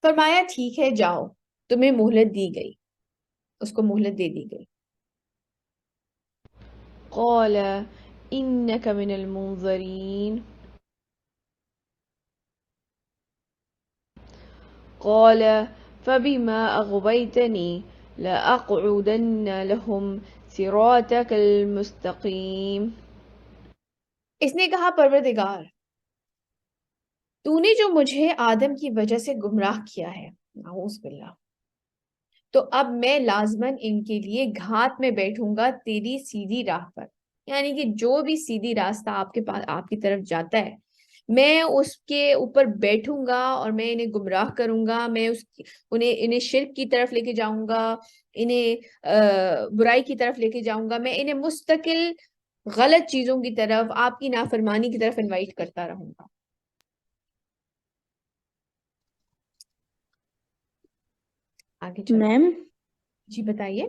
فرمایا ٹھیک ہے جاؤ، تمہیں مہلت دی گئی، اس کو مہلت دے دی گئی.
قال إنك من المنظرين قال فبما أغويتني لأقعدن لهم صراطك المستقيم.
اس نے کہا پروردگار تو نے جو مجھے آدم کی وجہ سے گمراہ کیا ہے، نعوذ باللہ، تو اب میں لازماً ان کے لیے گھات میں بیٹھوں گا تیری سیدھی راہ پر. یعنی کہ جو بھی سیدھی راستہ آپ کے پاس آپ کی طرف جاتا ہے میں اس کے اوپر بیٹھوں گا اور میں انہیں گمراہ کروں گا، میں انہیں شرک کی طرف لے کے جاؤں گا، انہیں برائی کی طرف لے کے جاؤں گا، میں انہیں مستقل غلط چیزوں کی طرف، آپ کی نافرمانی کی طرف انوائٹ کرتا رہوں گا. آگے چلو.
میم
جی بتائیے.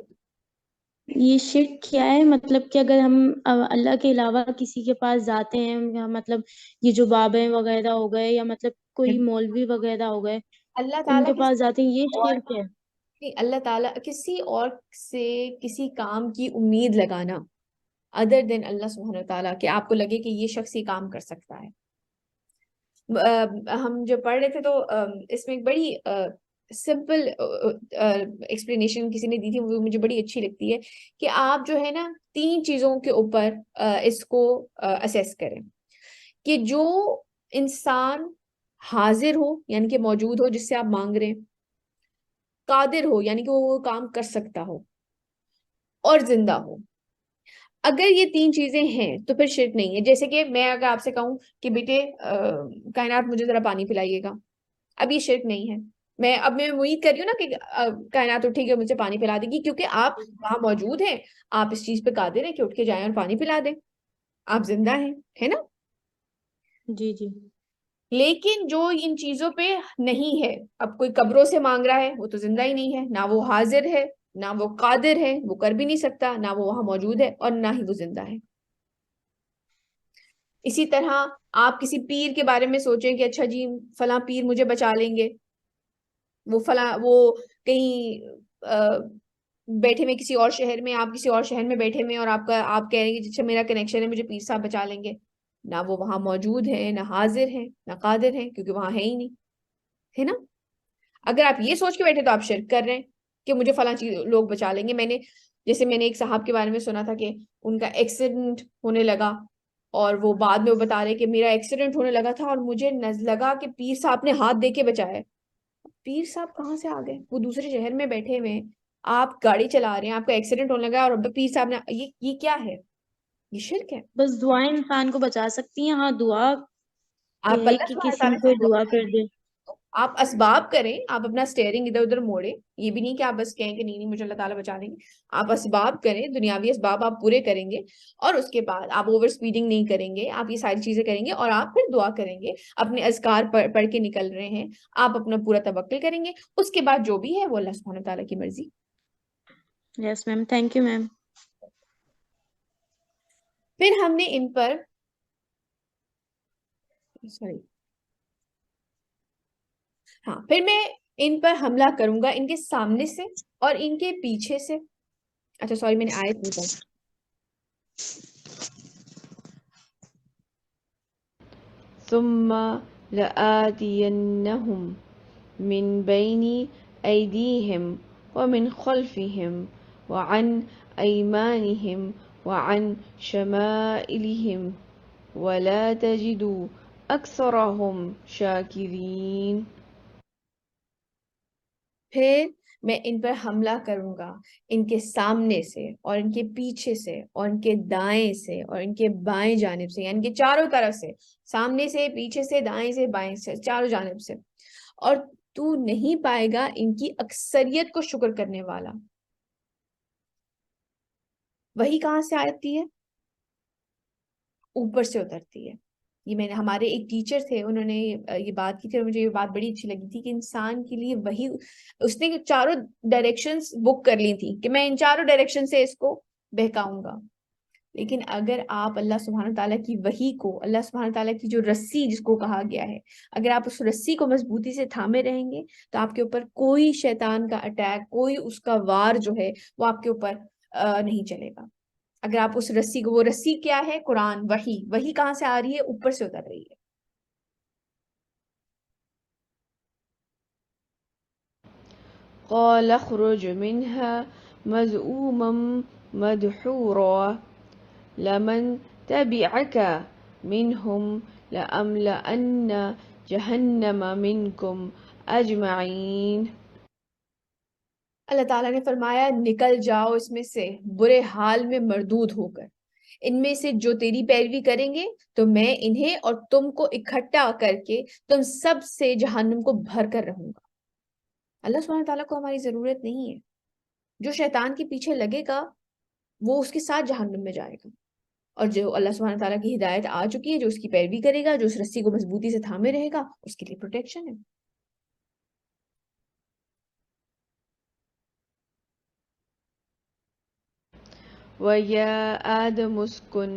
یہ شرک کیا ہے؟ مطلب کہ اگر ہم اللہ کے علاوہ کسی کے پاس جاتے ہیں، یا مطلب یہ جو بابے وغیرہ ہو گئے، یا مطلب کوئی مولوی وغیرہ ہو گئے،
اللہ
ان
تعالیٰ
کے پاس جاتے ہیں، یہ شرک ہے؟
اللہ تعالیٰ کسی اور سے کسی کام کی امید لگانا ادر دین اللہ سبحانہ تعالیٰ، کہ آپ کو لگے کہ یہ شخص یہ کام کر سکتا ہے. ہم جو پڑھ رہے تھے تو اس میں ایک بڑی سمپل ایکسپلینیشن کسی نے دی تھی، وہ مجھے بڑی اچھی لگتی ہے کہ آپ جو ہے نا 3 چیزوں کے اوپر اس کو اسیس کریں کہ جو انسان حاضر ہو یعنی کہ موجود ہو جس سے آپ مانگ رہے ہیں، قادر ہو یعنی کہ وہ کام کر سکتا ہو، اور زندہ ہو. اگر یہ 3 چیزیں ہیں تو پھر شرک نہیں ہے. جیسے کہ میں اگر آپ سے کہوں کہ بیٹے کائنات مجھے ذرا پانی پلائیے گا، اب یہ شرک نہیں ہے. میں امید کر رہی ہوں نا کہ کائنات اٹھے گی اور مجھے پانی پلا دے گی، کیونکہ آپ وہاں موجود ہیں، آپ اس چیز پہ قادر ہیں کہ اٹھ کے جائیں اور پانی پلا دیں، آپ زندہ ہیں، ہے نا.
جی جی.
لیکن جو ان چیزوں پہ نہیں ہے، اب کوئی قبروں سے مانگ رہا ہے، وہ تو زندہ ہی نہیں ہے، نہ وہ حاضر ہے، نہ وہ قادر ہے، وہ کر بھی نہیں سکتا، نہ وہ وہاں موجود ہے، اور نہ ہی وہ زندہ ہے. اسی طرح آپ کسی پیر کے بارے میں سوچیں کہ اچھا جی فلاں پیر مجھے بچا لیں گے، وہ کہیں بیٹھے میں کسی اور شہر میں، آپ کسی اور شہر میں بیٹھے میں، اور آپ کہہ رہے ہیں کہ اچھا میرا کنیکشن ہے، مجھے پیر صاحب بچا لیں گے. نہ وہ وہاں موجود ہے، نہ حاضر ہے، نہ قادر ہے، کیونکہ وہاں ہے ہی نہیں، ہے نا. اگر آپ یہ سوچ کے بیٹھے تو آپ شرک کر رہے ہیں کہ مجھے فلاں چیز لوگ بچا لیں گے. جیسے میں نے ایک صاحب کے بارے میں سنا تھا کہ ان کا ایکسیڈنٹ ہونے لگا، اور وہ بعد میں وہ بتا رہے کہ میرا ایکسیڈنٹ ہونے لگا تھا اور مجھے لگا کہ پیر صاحب نے ہاتھ دے کے بچایا. پیر صاحب کہاں سے آ گئے؟ وہ دوسرے شہر میں بیٹھے ہوئے ہیں، آپ گاڑی چلا رہے ہیں، آپ کا ایکسیڈنٹ ہونے لگا اور پیر صاحب نے یہ کیا ہے؟ یہ شرک ہے.
بس دعائیں انسان کو بچا سکتی ہیں. ہاں دعا
آپ
یہ ہے
اللہ
کہ
سبحانہ
کسی
تعالیٰ
نے
سے
کوئی
دعا
دعا کر دے.
آپ اسباب کریں، آپ اپنا سٹیئرنگ ادھر ادھر موڑیں. یہ بھی نہیں کہ آپ بس کہیں کہ نہیں مجھے اللہ تعالیٰ بچا لیں گے. آپ اسباب کریں، دنیاوی اسباب آپ پورے کریں گے، اور اس کے بعد آپ اوور سپیڈنگ نہیں کریں گے، آپ یہ ساری چیزیں کریں گے، اور آپ پھر دعا کریں گے. اپنے اذکار پڑھ کے نکل رہے ہیں، آپ اپنا پورا توکل کریں گے. اس کے بعد جو بھی ہے وہ اللہ سبحانہ تعالیٰ کی مرضی.
یس میم، تھینک یو میم.
پھر ہم نے ان پر پھر میں ان پر حملہ کروں گا ان کے سامنے سے اور ان کے پیچھے سے. اچھا سوری میں نے آیت نہیں پڑھی.
ثم لآتينهم من بين أيديهم ومن خلفهم وعن أيمانهم وعن شمائلهم ولا تجد أكثرهم شاكرين.
پھر میں ان پر حملہ کروں گا ان کے سامنے سے اور ان کے پیچھے سے اور ان کے دائیں سے اور ان کے بائیں جانب سے، یعنی کہ چاروں طرف سے، سامنے سے، پیچھے سے، دائیں سے، بائیں سے، چاروں جانب سے. اور تو نہیں پائے گا ان کی اکثریت کو شکر کرنے والا. وہی کہاں سے آتی ہے؟ اوپر سے اترتی ہے. یہ میں نے ہمارے ایک ٹیچر تھے، انہوں نے یہ بات کی تھی اور مجھے یہ بات بڑی اچھی لگی تھی کہ انسان کے لیے وہی، اس نے چاروں ڈائریکشنز بک کر لی تھی کہ میں ان چاروں ڈائریکشن سے اس کو بہکاؤں گا، لیکن اگر آپ اللہ سبحانہ تعالیٰ کی وحی کو، اللہ سبحانہ تعالیٰ کی جو رسی جس کو کہا گیا ہے، اگر آپ اس رسی کو مضبوطی سے تھامے رہیں گے تو آپ کے اوپر کوئی شیطان کا اٹیک، کوئی اس کا وار جو ہے وہ آپ کے اوپر نہیں چلے گا. اگر آپ اس رسی کو، وہ رسی کیا ہے؟ قرآن، وحی. وحی کہاں سے آ رہی ہے؟ اوپر سے اتر رہی ہے.
قال اخرج منها مذءوما مدحورا لمن تبعك منهم لأملأن جهنم منكم أجمعين.
اللہ تعالیٰ نے فرمایا نکل جاؤ اس میں سے برے حال میں مردود ہو کر. ان میں سے جو تیری پیروی کریں گے تو میں انہیں اور تم کو اکٹھا کر کے تم سب سے جہنم کو بھر کر رہوں گا. اللہ سبحانہ تعالیٰ کو ہماری ضرورت نہیں ہے. جو شیطان کے پیچھے لگے گا وہ اس کے ساتھ جہنم میں جائے گا، اور جو اللہ سبحانہ تعالیٰ کی ہدایت آ چکی ہے، جو اس کی پیروی کرے گا، جو اس رسی کو مضبوطی سے تھامے رہے گا، اس کے لیے پروٹیکشن ہے.
وَيَا آدَمُ اسْكُنْ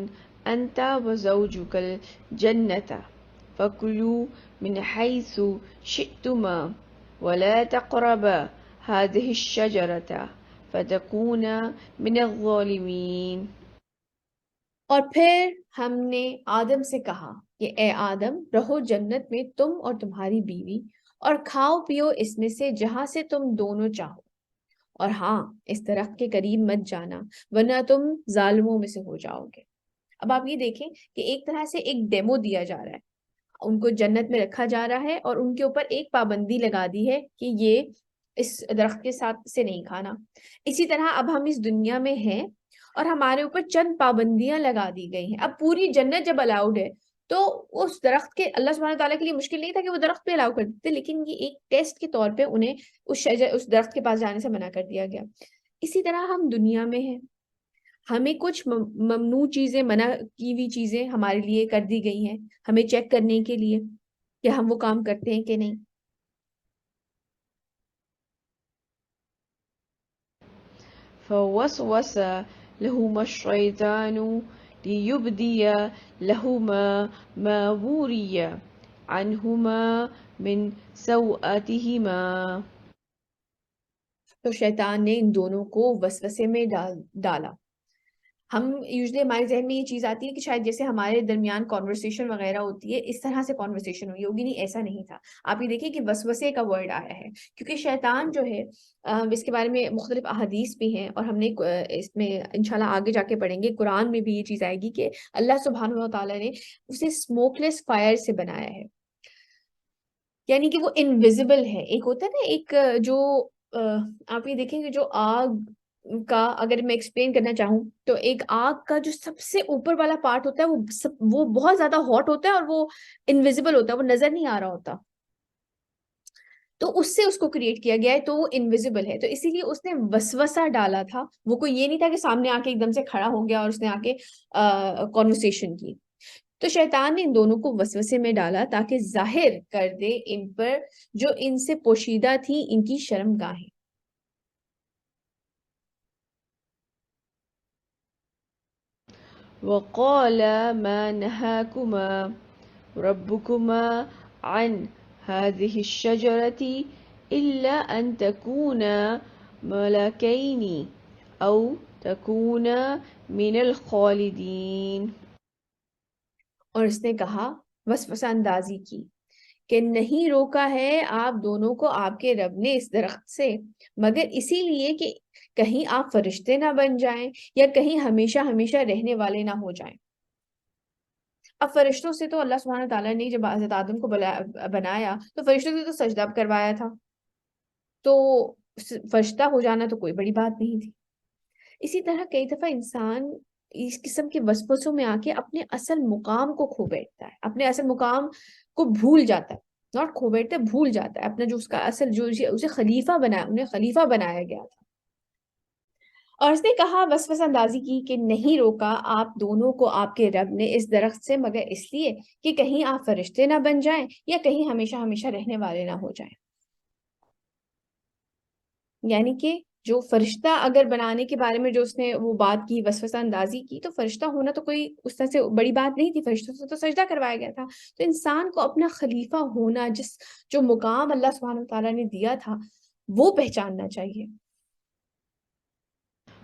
أَنْتَ وَزَوْجُكَ الْجَنَّةَ فَكُلُوا مِنْ حَيْثُ شِئْتُمَا وَلَا تَقْرَبَا هَذِهِ الشَّجَرَةَ فَتَكُونَا مِنَ الظَّالِمِينَ.
اور پھر ہم نے آدم سے کہا کہ اے آدم، رہو جنت میں تم اور تمہاری بیوی، اور کھاؤ پیو اس میں سے جہاں سے تم دونوں چاہو، اور ہاں اس درخت کے قریب مت جانا ورنہ تم ظالموں میں سے ہو جاؤ گے. اب آپ یہ دیکھیں کہ ایک طرح سے ایک ڈیمو دیا جا رہا ہے، ان کو جنت میں رکھا جا رہا ہے اور ان کے اوپر ایک پابندی لگا دی ہے کہ یہ اس درخت کے ساتھ سے نہیں کھانا. اسی طرح اب ہم اس دنیا میں ہیں اور ہمارے اوپر چند پابندیاں لگا دی گئی ہیں. اب پوری جنت جب الاؤڈ ہے تو اس درخت کے، اللہ سبحانہ تعالیٰ کے لیے مشکل نہیں تھا کہ وہ درخت پہ الاؤ کر دیتے، لیکن یہ ایک ٹیسٹ کے طور پہ انہیں اس درخت کے پاس جانے سے منع کر دیا گیا. اسی طرح ہم دنیا میں ہیں، ہمیں کچھ ممنوع چیزیں، منع کی ہوئی چیزیں ہمارے لیے کر دی گئی ہیں، ہمیں چیک کرنے کے لیے کہ ہم وہ کام کرتے ہیں کہ نہیں.
فوسوس لهما الشيطان ليبدي لهما ما وري عنهما من سوءاتهما.
تو شیطان نے ان دونوں کو وسوسے میں ڈالا. ہم یوزلی ہمارے ذہن میں یہ چیز آتی ہے کہ شاید جیسے ہمارے درمیان کانورسیشن وغیرہ ہوتی ہے اس طرح سے کانورسیشن ہوئی ہوگی. نہیں، ایسا نہیں تھا. آپ یہ دیکھیں کہ وسوسے کا ورڈ آیا ہے کیونکہ شیطان جو ہے، اس کے بارے میں مختلف احادیث بھی ہیں اور ہم نے اس میں انشاءاللہ آگے جا کے پڑھیں گے. قرآن میں بھی یہ چیز آئے گی کہ اللہ سبحانہ و تعالیٰ نے اسے اسموک لیس فائر سے بنایا ہے، یعنی کہ وہ انویزیبل ہے. ایک ہوتا ہے نا، ایک جو آپ یہ دیکھیں کہ جو آگ کا اگر میں ایکسپلین کرنا چاہوں تو ایک آگ کا جو سب سے اوپر والا پارٹ ہوتا ہے وہ بہت زیادہ ہاٹ ہوتا ہے اور وہ انویزیبل ہوتا ہے، وہ نظر نہیں آ رہا ہوتا. تو اس سے اس کو کریٹ کیا گیا ہے تو وہ انویزیبل ہے. تو اسی لیے اس نے وسوسہ ڈالا تھا. وہ کوئی یہ نہیں تھا کہ سامنے آ کے ایک دم سے کھڑا ہو گیا اور اس نے آ کے کانورسیشن کی. تو شیطان نے ان دونوں کو وسوسے میں ڈالا تاکہ ظاہر کر دے ان پر جو ان سے پوشیدہ تھی ان کی شرم گاہیں.
وقال ما نهاكما ربكما عن هذه الشجرة إلا أن تكونا ملكين أو تكونا من الخالدين.
اور اس نے کہا، وسوسہ اندازی کی، کہ نہیں روکا ہے آپ دونوں کو آپ کے رب نے اس درخت سے مگر اسی لیے کہ کہیں آپ فرشتے نہ بن جائیں یا کہیں ہمیشہ ہمیشہ رہنے والے نہ ہو جائیں. اب فرشتوں سے تو اللہ سبحانہ تعالیٰ نے جب حضرت آدم کو بنایا تو فرشتوں سے تو سجدہ کروایا تھا، تو فرشتہ ہو جانا تو کوئی بڑی بات نہیں تھی. اسی طرح کئی دفعہ انسان اس قسم کے وسوسوں میں آ کے اپنے اصل مقام کو کھو بیٹھتا ہے، اپنے اصل مقام کو بھول جاتا ہے. ناٹ کھو بیٹھتا ہے، بھول جاتا ہے اپنا جو اس کا اصل، جو اسے خلیفہ بنایا، انہیں خلیفہ بنایا گیا تھا. اور اس نے کہا، وسوسہ اندازی کی، کہ نہیں روکا آپ دونوں کو آپ کے رب نے اس درخت سے مگر اس لیے کہ کہیں آپ فرشتے نہ بن جائیں یا کہیں ہمیشہ ہمیشہ رہنے والے نہ ہو جائیں. یعنی کہ جو فرشتہ اگر بنانے کے بارے میں جو اس نے وہ بات کی، وسوسہ اندازی کی، تو فرشتہ ہونا تو کوئی اس طرح سے بڑی بات نہیں تھی، فرشتوں سے تو سجدہ کروایا گیا تھا. تو انسان کو اپنا خلیفہ ہونا، جو مقام اللہ سبحانہ وتعالیٰ نے دیا تھا وہ پہچاننا چاہیے.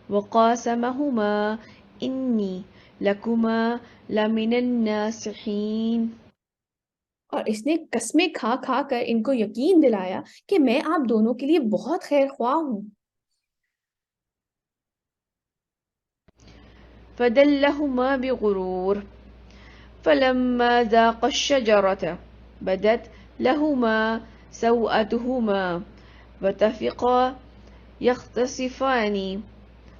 وقاسمهما إني لكما لمن الناصحين.
اور اس نے قسمیں کھا کھا کر ان کو یقین دلایا کہ میں آپ دونوں کے لیے بہت خیر خواہ ہوں.
فدلهما بغرور فلما ذاقا الشجرة بدت لهما سوءتهما وطفقا يختصفان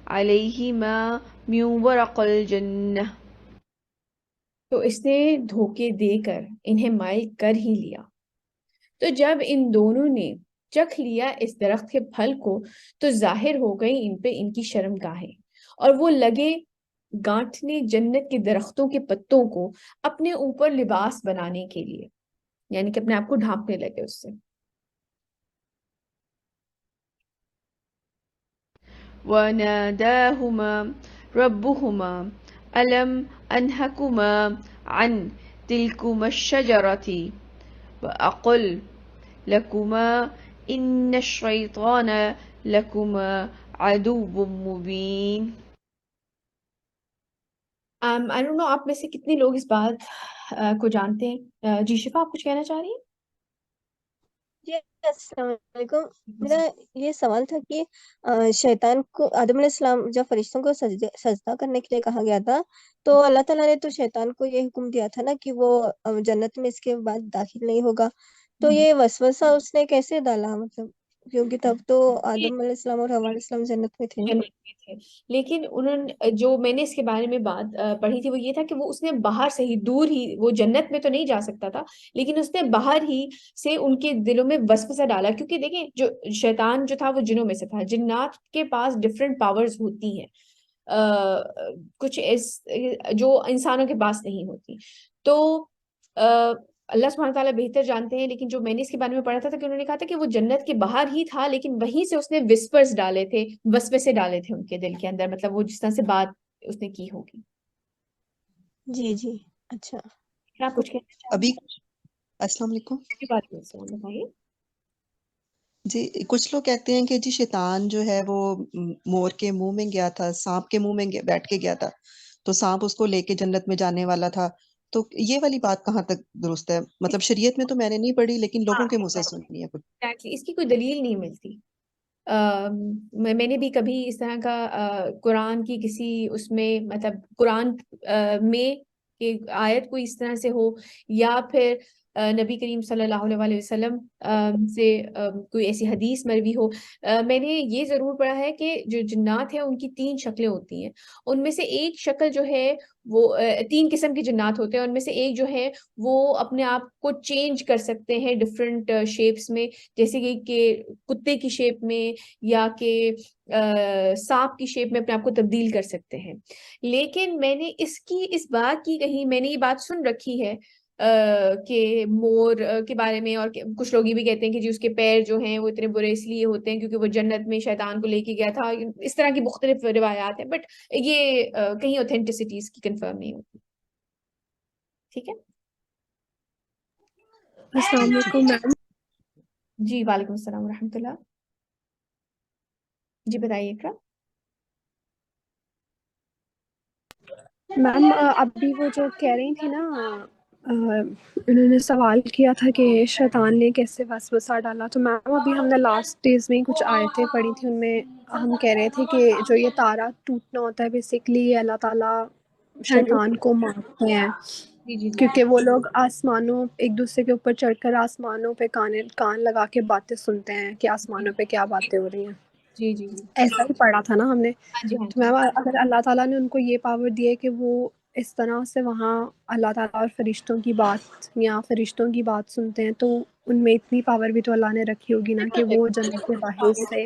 عليهما من ورق الجنة.
تو اس نے دھوکے دے کر انہیں مائل کر ہی لیا. تو جب ان دونوں نے چکھ لیا اس درخت کے پھل کو تو ظاہر ہو گئی ان پہ ان کی شرمگاہیں، اور وہ لگے گانٹھنے جنت کے درختوں کے پتوں کو اپنے اوپر لباس بنانے کے لیے، یعنی کہ اپنے آپ کو ڈھانپنے لگے اس سے.
وناداهما ربهما ألم أنهكما عن تلكما الشجرة وأقل لكما إن الشيطان لكما عدو مبين.
I don't know آپ میں سے کتنے لوگ اس بات کو جانتے ہیں. جی شفا، آپ کچھ کہنا چاہ رہی ہیں؟
جی السلام علیکم. میرا یہ سوال تھا کہ شیطان کو آدم علیہ السلام جب فرشتوں کو سجدہ کرنے کے لیے کہا گیا تھا تو اللہ تعالیٰ نے تو شیطان کو یہ حکم دیا تھا نا کہ وہ جنت میں اس کے بعد داخل نہیں ہوگا. تو یہ وسوسہ اس نے کیسے ڈالا؟ مطلب کیونکہ تب تو آدم علیہ السلام اور حوا علیہ السلام جنت میں تھے.
جنت میں تھے، لیکن انہوں نے جو میں نے اس کے بارے میں بات پڑھی تھی وہ یہ تھا کہ وہ اس نے باہر سے ہی دور ہی، وہ جنت میں تو نہیں جا سکتا تھا لیکن اس نے باہر ہی سے ان کے دلوں میں وسوسہ ڈالا. کیونکہ دیکھیں جو شیطان جو تھا وہ جنوں میں سے تھا. جنات کے پاس ڈفرینٹ پاورز ہوتی ہیں، کچھ جو انسانوں کے پاس نہیں ہوتی. تو اللہ سبحانہ تعالیٰ بہتر جانتے ہیں، لیکن جو میں نے اس کے بارے میں پڑھا تھا کہ انہوں نے کہا تھا کہ وہ جنت کے باہر ہی تھا لیکن وہیں سے اس نے وسپرز ڈالے تھے، وسوسے ڈالے تھے ان کے دل کے اندر، مطلب وہ جس طرح سے بات اس نے کی ہوگی.
جی جی اچھا.
کیا آپ کچھ کہنا چاہیں
ابھی
گے؟
السلام علیکم.
وعلیکم السلام، بتائیے.
جی کچھ لوگ کہتے ہیں کہ جی شیطان جو ہے وہ مور کے منہ میں گیا تھا، سانپ کے منہ میں بیٹھ کے گیا تھا، تو سانپ اس کو لے کے جنت میں جانے والا تھا. تو یہ والی بات کہاں تک درست ہے؟ مطلب شریعت میں تو میں نے نہیں پڑھی لیکن لوگوں کے منہ سے سنی ہے کچھ.
Exactly. اس کی کوئی دلیل نہیں ملتی. میں نے بھی کبھی اس طرح کا قرآن کی کسی اس میں مطلب قرآن میں کہ آیت کوئی اس طرح سے ہو یا پھر نبی کریم صلی اللہ علیہ وسلم سے کوئی ایسی حدیث مروی ہو. میں نے یہ ضرور پڑھا ہے کہ جو جنات ہیں ان کی 3 شکلیں ہوتی ہیں. ان میں سے ایک شکل جو ہے وہ 3 قسم کے جنات ہوتے ہیں. ان میں سے ایک جو ہے وہ اپنے آپ کو چینج کر سکتے ہیں ڈفرینٹ شیپس میں، جیسے کہ کتے کی شیپ میں یا کہ سانپ کی شیپ میں اپنے آپ کو تبدیل کر سکتے ہیں. لیکن میں نے اس بات کی کہیں میں نے یہ بات سن رکھی ہے کہ مور کے بارے میں، اور کچھ لوگ یہ بھی کہتے ہیں کہ جی اس کے پیر جو ہیں وہ اتنے برے اس لیے ہوتے ہیں کیونکہ وہ جنت میں شیطان کو لے کے گیا تھا. اس طرح کی مختلف روایات ہیں، بٹ یہ کہیں اوتھینٹسٹی اس کی کنفرم نہیں ہوتی. ٹھیک ہے.
السلام علیکم میم.
جی وعلیکم السلام ورحمۃ اللہ. جی بتائیے اقرا.
میم ابھی وہ جو کہہ رہی تھی نا، انہوں نے سوال کیا تھا کہ شیطان نے کیسے وسوسہ ڈالا، تو میم ابھی ہم نے لاسٹ ڈیز میں کچھ آیتیں پڑھی تھی، ان میں ہم کہہ رہے تھے کہ جو یہ تارا ٹوٹنا ہوتا ہے بیسکلی یہ اللہ تعالیٰ شیطان کو مارتے ہیں، کیونکہ وہ لوگ آسمانوں ایک دوسرے کے اوپر چڑھ کر آسمانوں پہ کان لگا کے باتیں سنتے ہیں کہ آسمانوں پہ کیا باتیں ہو رہی ہیں.
جی جی
ایسا ہی پڑھا تھا نا ہم نے.
ہاں جی ہاں
تو میم اگر اللہ تعالیٰ نے ان کو یہ پاور دی ہے کہ وہ اس طرح سے وہاں اللہ تعالیٰ اور فرشتوں کی بات یا فرشتوں کی بات سنتے ہیں، تو ان میں اتنی پاور بھی تو اللہ نے رکھی ہوگی نا کہ وہ جنت کے باہر سے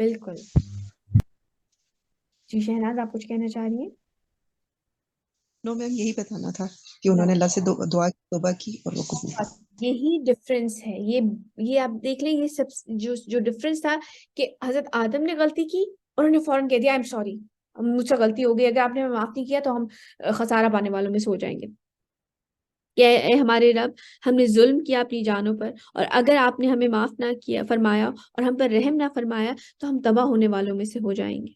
بالکل. جی شہناز آپ کچھ کہنا چاہ رہی ہیں؟
نو میم یہی بتانا تھا کہ انہوں نے اللہ سے دعا توبہ کی اور وہ قبول کی.
یہی ڈفرینس ہے. یہ آپ دیکھ لیں، یہ سب جو ڈفرینس تھا کہ حضرت آدم نے غلطی کی اور انہوں نے فوراً کہہ دیا آئی ایم سوری، مجھ سے غلطی ہو گئی، اگر آپ نے ہمیں معاف نہیں کیا تو ہم خسارہ پانے والوں میں سے ہو جائیں گے. کہ اے ہمارے رب، ہم نے ظلم کیا اپنی جانوں پر، اور اگر آپ نے ہمیں معاف نہ کیا فرمایا اور ہم پر رحم نہ فرمایا تو ہم تباہ ہونے والوں میں سے ہو جائیں گے.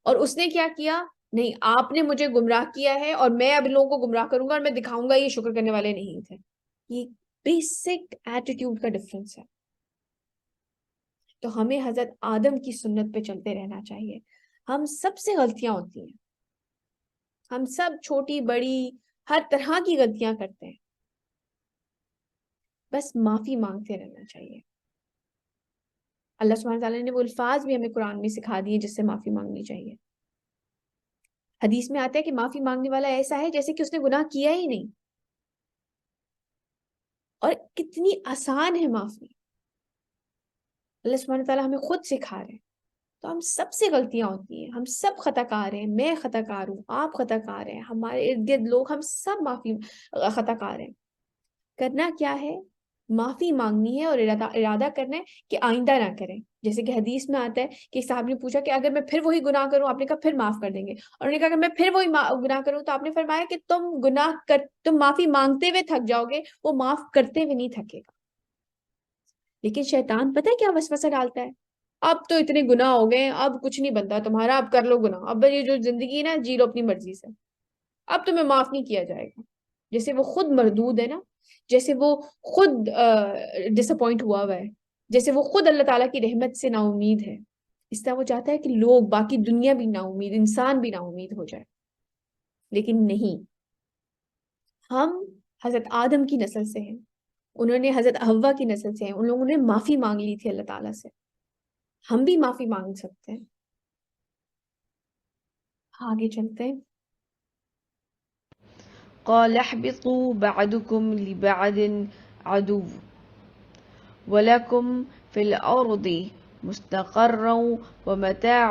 اور اس نے کیا کیا؟ نہیں، آپ نے مجھے گمراہ کیا ہے اور میں اب لوگوں کو گمراہ کروں گا اور میں دکھاؤں گا یہ شکر کرنے والے نہیں تھے. یہ بیسک ایٹیٹیوڈ کا ڈفرنس ہے. تو ہمیں حضرت آدم کی سنت پہ چلتے رہنا چاہیے. ہم سب سے غلطیاں ہوتی ہیں، ہم سب چھوٹی بڑی ہر طرح کی غلطیاں کرتے ہیں، بس معافی مانگتے رہنا چاہیے. اللہ سبحانہ تعالیٰ نے وہ الفاظ بھی ہمیں قرآن میں سکھا دیے جس سے معافی مانگنی چاہیے. حدیث میں آتا ہے کہ معافی مانگنے والا ایسا ہے جیسے کہ اس نے گناہ کیا ہی نہیں. اور کتنی آسان ہے معافی، اللہ سبحانہ تعالیٰ ہمیں خود سکھا رہے ہیں. تو ہم سب سے غلطیاں ہوتی ہیں، ہم سب خطا کار ہیں. میں خطا کار ہوں، آپ خطا کار ہیں، ہمارے ارد گرد لوگ، ہم سب خطا کار ہیں. کرنا کیا ہے؟ معافی مانگنی ہے اور ارادہ کرنا ہے کہ آئندہ نہ کریں. جیسے کہ حدیث میں آتا ہے کہ صاحب نے پوچھا کہ اگر میں پھر وہی گناہ کروں، آپ نے کہا پھر معاف کر دیں گے. اور انہوں نے کہا کہ میں پھر وہی گناہ کروں، تو آپ نے فرمایا کہ تم معافی مانگتے ہوئے تھک جاؤ گے، وہ معاف کرتے ہوئے نہیں تھکے گا. لیکن شیطان پتہ ہے کیا وسوسہ ڈالتا ہے؟ اب تو اتنے گناہ ہو گئے، اب کچھ نہیں بنتا تمہارا، اب کر لو گناہ، اب یہ جو زندگی ہے نا جی لو اپنی مرضی سے، اب تمہیں معاف نہیں کیا جائے گا. جیسے وہ خود مردود ہے نا، جیسے وہ خود ڈس اپوائنٹ ہوا ہے، جیسے وہ خود اللہ تعالیٰ کی رحمت سے نا امید ہے، اس طرح وہ چاہتا ہے کہ لوگ، باقی دنیا بھی نا امید، انسان بھی نا امید ہو جائے. لیکن نہیں، ہم حضرت آدم کی نسل سے ہیں، انہوں نے حضرت حوا کی نسل سے ہیں، ان لوگوں نے معافی مانگ لی تھی اللہ تعالیٰ سے. ہم بھی معافی مانگ سکتے ہیں. آگے چلتے ہیں.
قال اهبطوا بعضكم لبعض عدو ولكم في الأرض مستقر ومتاع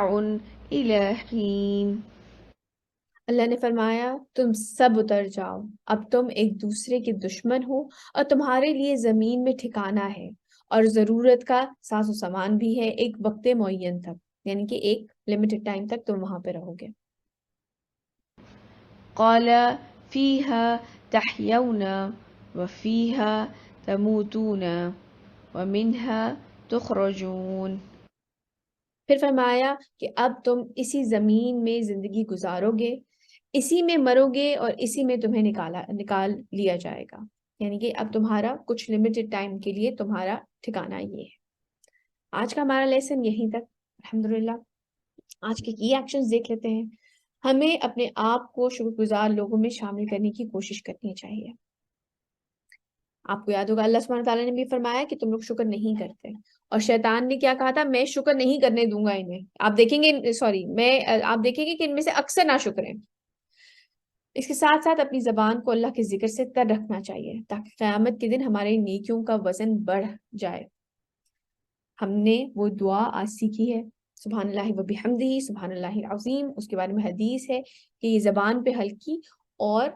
إلى حين.
اللہ نے فرمایا تم سب اتر جاؤ، اب تم ایک دوسرے کے دشمن ہو اور تمہارے لیے زمین میں ٹھکانہ ہے اور ضرورت کا ساز و سامان بھی ہے ایک وقت معین تک، یعنی کہ ایک لمیٹڈ ٹائم تک تم وہاں پہ رہو گے.
قال فيها تحيون وفيها تموتون ومنها تخرجون.
پھر فرمایا کہ اب تم اسی زمین میں زندگی گزارو گے، اسی میں مرو گے اور اسی میں تمہیں نکال لیا جائے گا. یعنی کہ اب تمہارا کچھ لمیٹڈ ٹائم کے لیے تمہارا ٹھکانہ یہ ہے. آج کا ہمارا لیسن یہیں تک. الحمدللہ آج کے کی ایکشنز دیکھ لیتے ہیں. ہمیں اپنے آپ کو شکر گزار لوگوں میں شامل کرنے کی کوشش کرنی چاہیے. آپ کو یاد ہوگا اللہ سبحانہ تعالیٰ نے بھی فرمایا کہ تم لوگ شکر نہیں کرتے، اور شیطان نے کیا کہا تھا؟ میں شکر نہیں کرنے دوں گا انہیں. آپ دیکھیں گے آپ دیکھیں گے کہ ان میں سے اکثر ناشکر ہیں. اس کے ساتھ ساتھ اپنی زبان کو اللہ کے ذکر سے تر رکھنا چاہیے تاکہ قیامت کے دن ہمارے نیکیوں کا وزن بڑھ جائے. ہم نے وہ دعا آج سیکھی ہے، سبحان اللہ و بحمدہ سبحان اللہ العظیم. اس کے بارے میں حدیث ہے کہ یہ زبان پہ ہلکی اور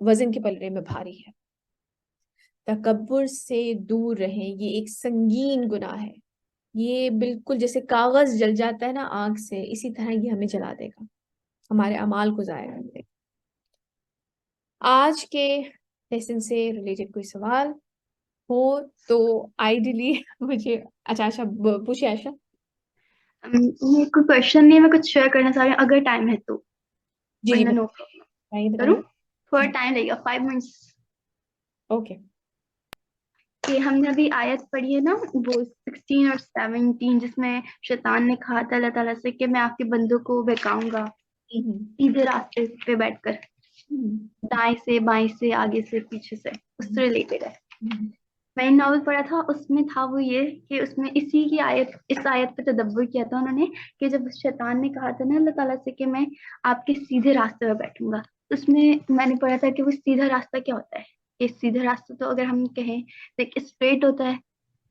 وزن کے پلڑے میں بھاری ہے. تکبر سے دور رہیں، یہ ایک سنگین گناہ ہے. یہ بالکل جیسے کاغذ جل جاتا ہے نا آگ سے، اسی طرح یہ ہمیں جلا دے گا، ہمارے اعمال کو ضائع کر دے گا. آج کے لیسن سے ریلیٹڈ کوئی سوال ہو تو آئیڈیلی مجھے عائشہ پوچھے. عائشہ
میرے کوئی کوشچن نہیں ہے، میں کچھ شیئر کرنا چاہ رہی ہوں اگر ٹائم ہے تو.
جی
نو کروں، تھوڑا ٹائم لگے گا، 5 منٹس.
اوکے.
کہ ہم نے ابھی آیت پڑھی ہے نا وہ 16 اور 17 جس میں شیطان نے کہا تھا اللہ تعالیٰ سے کہ میں آپ کے بندوں کو بہکاؤں گا سیدھے راستے پہ بیٹھ کر، دائیں سے بائیں سے آگے سے پیچھے سے، اس سے ریلیٹڈ ہے. میں نے ناول پڑھا تھا، اس میں تھا وہ یہ کہ اس میں اس آیت پہ تدبر کیا تھا انہوں نے کہ جب شیطان نے کہا تھا نا اللہ تعالیٰ سے کہ میں آپ کے سیدھے راستے پہ بیٹھوں گا، اس میں نے پڑھا تھا کہ وہ سیدھا راستہ کیا ہوتا ہے. کہ سیدھا راستہ تو اگر ہم کہیں اسٹریٹ ہوتا ہے،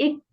1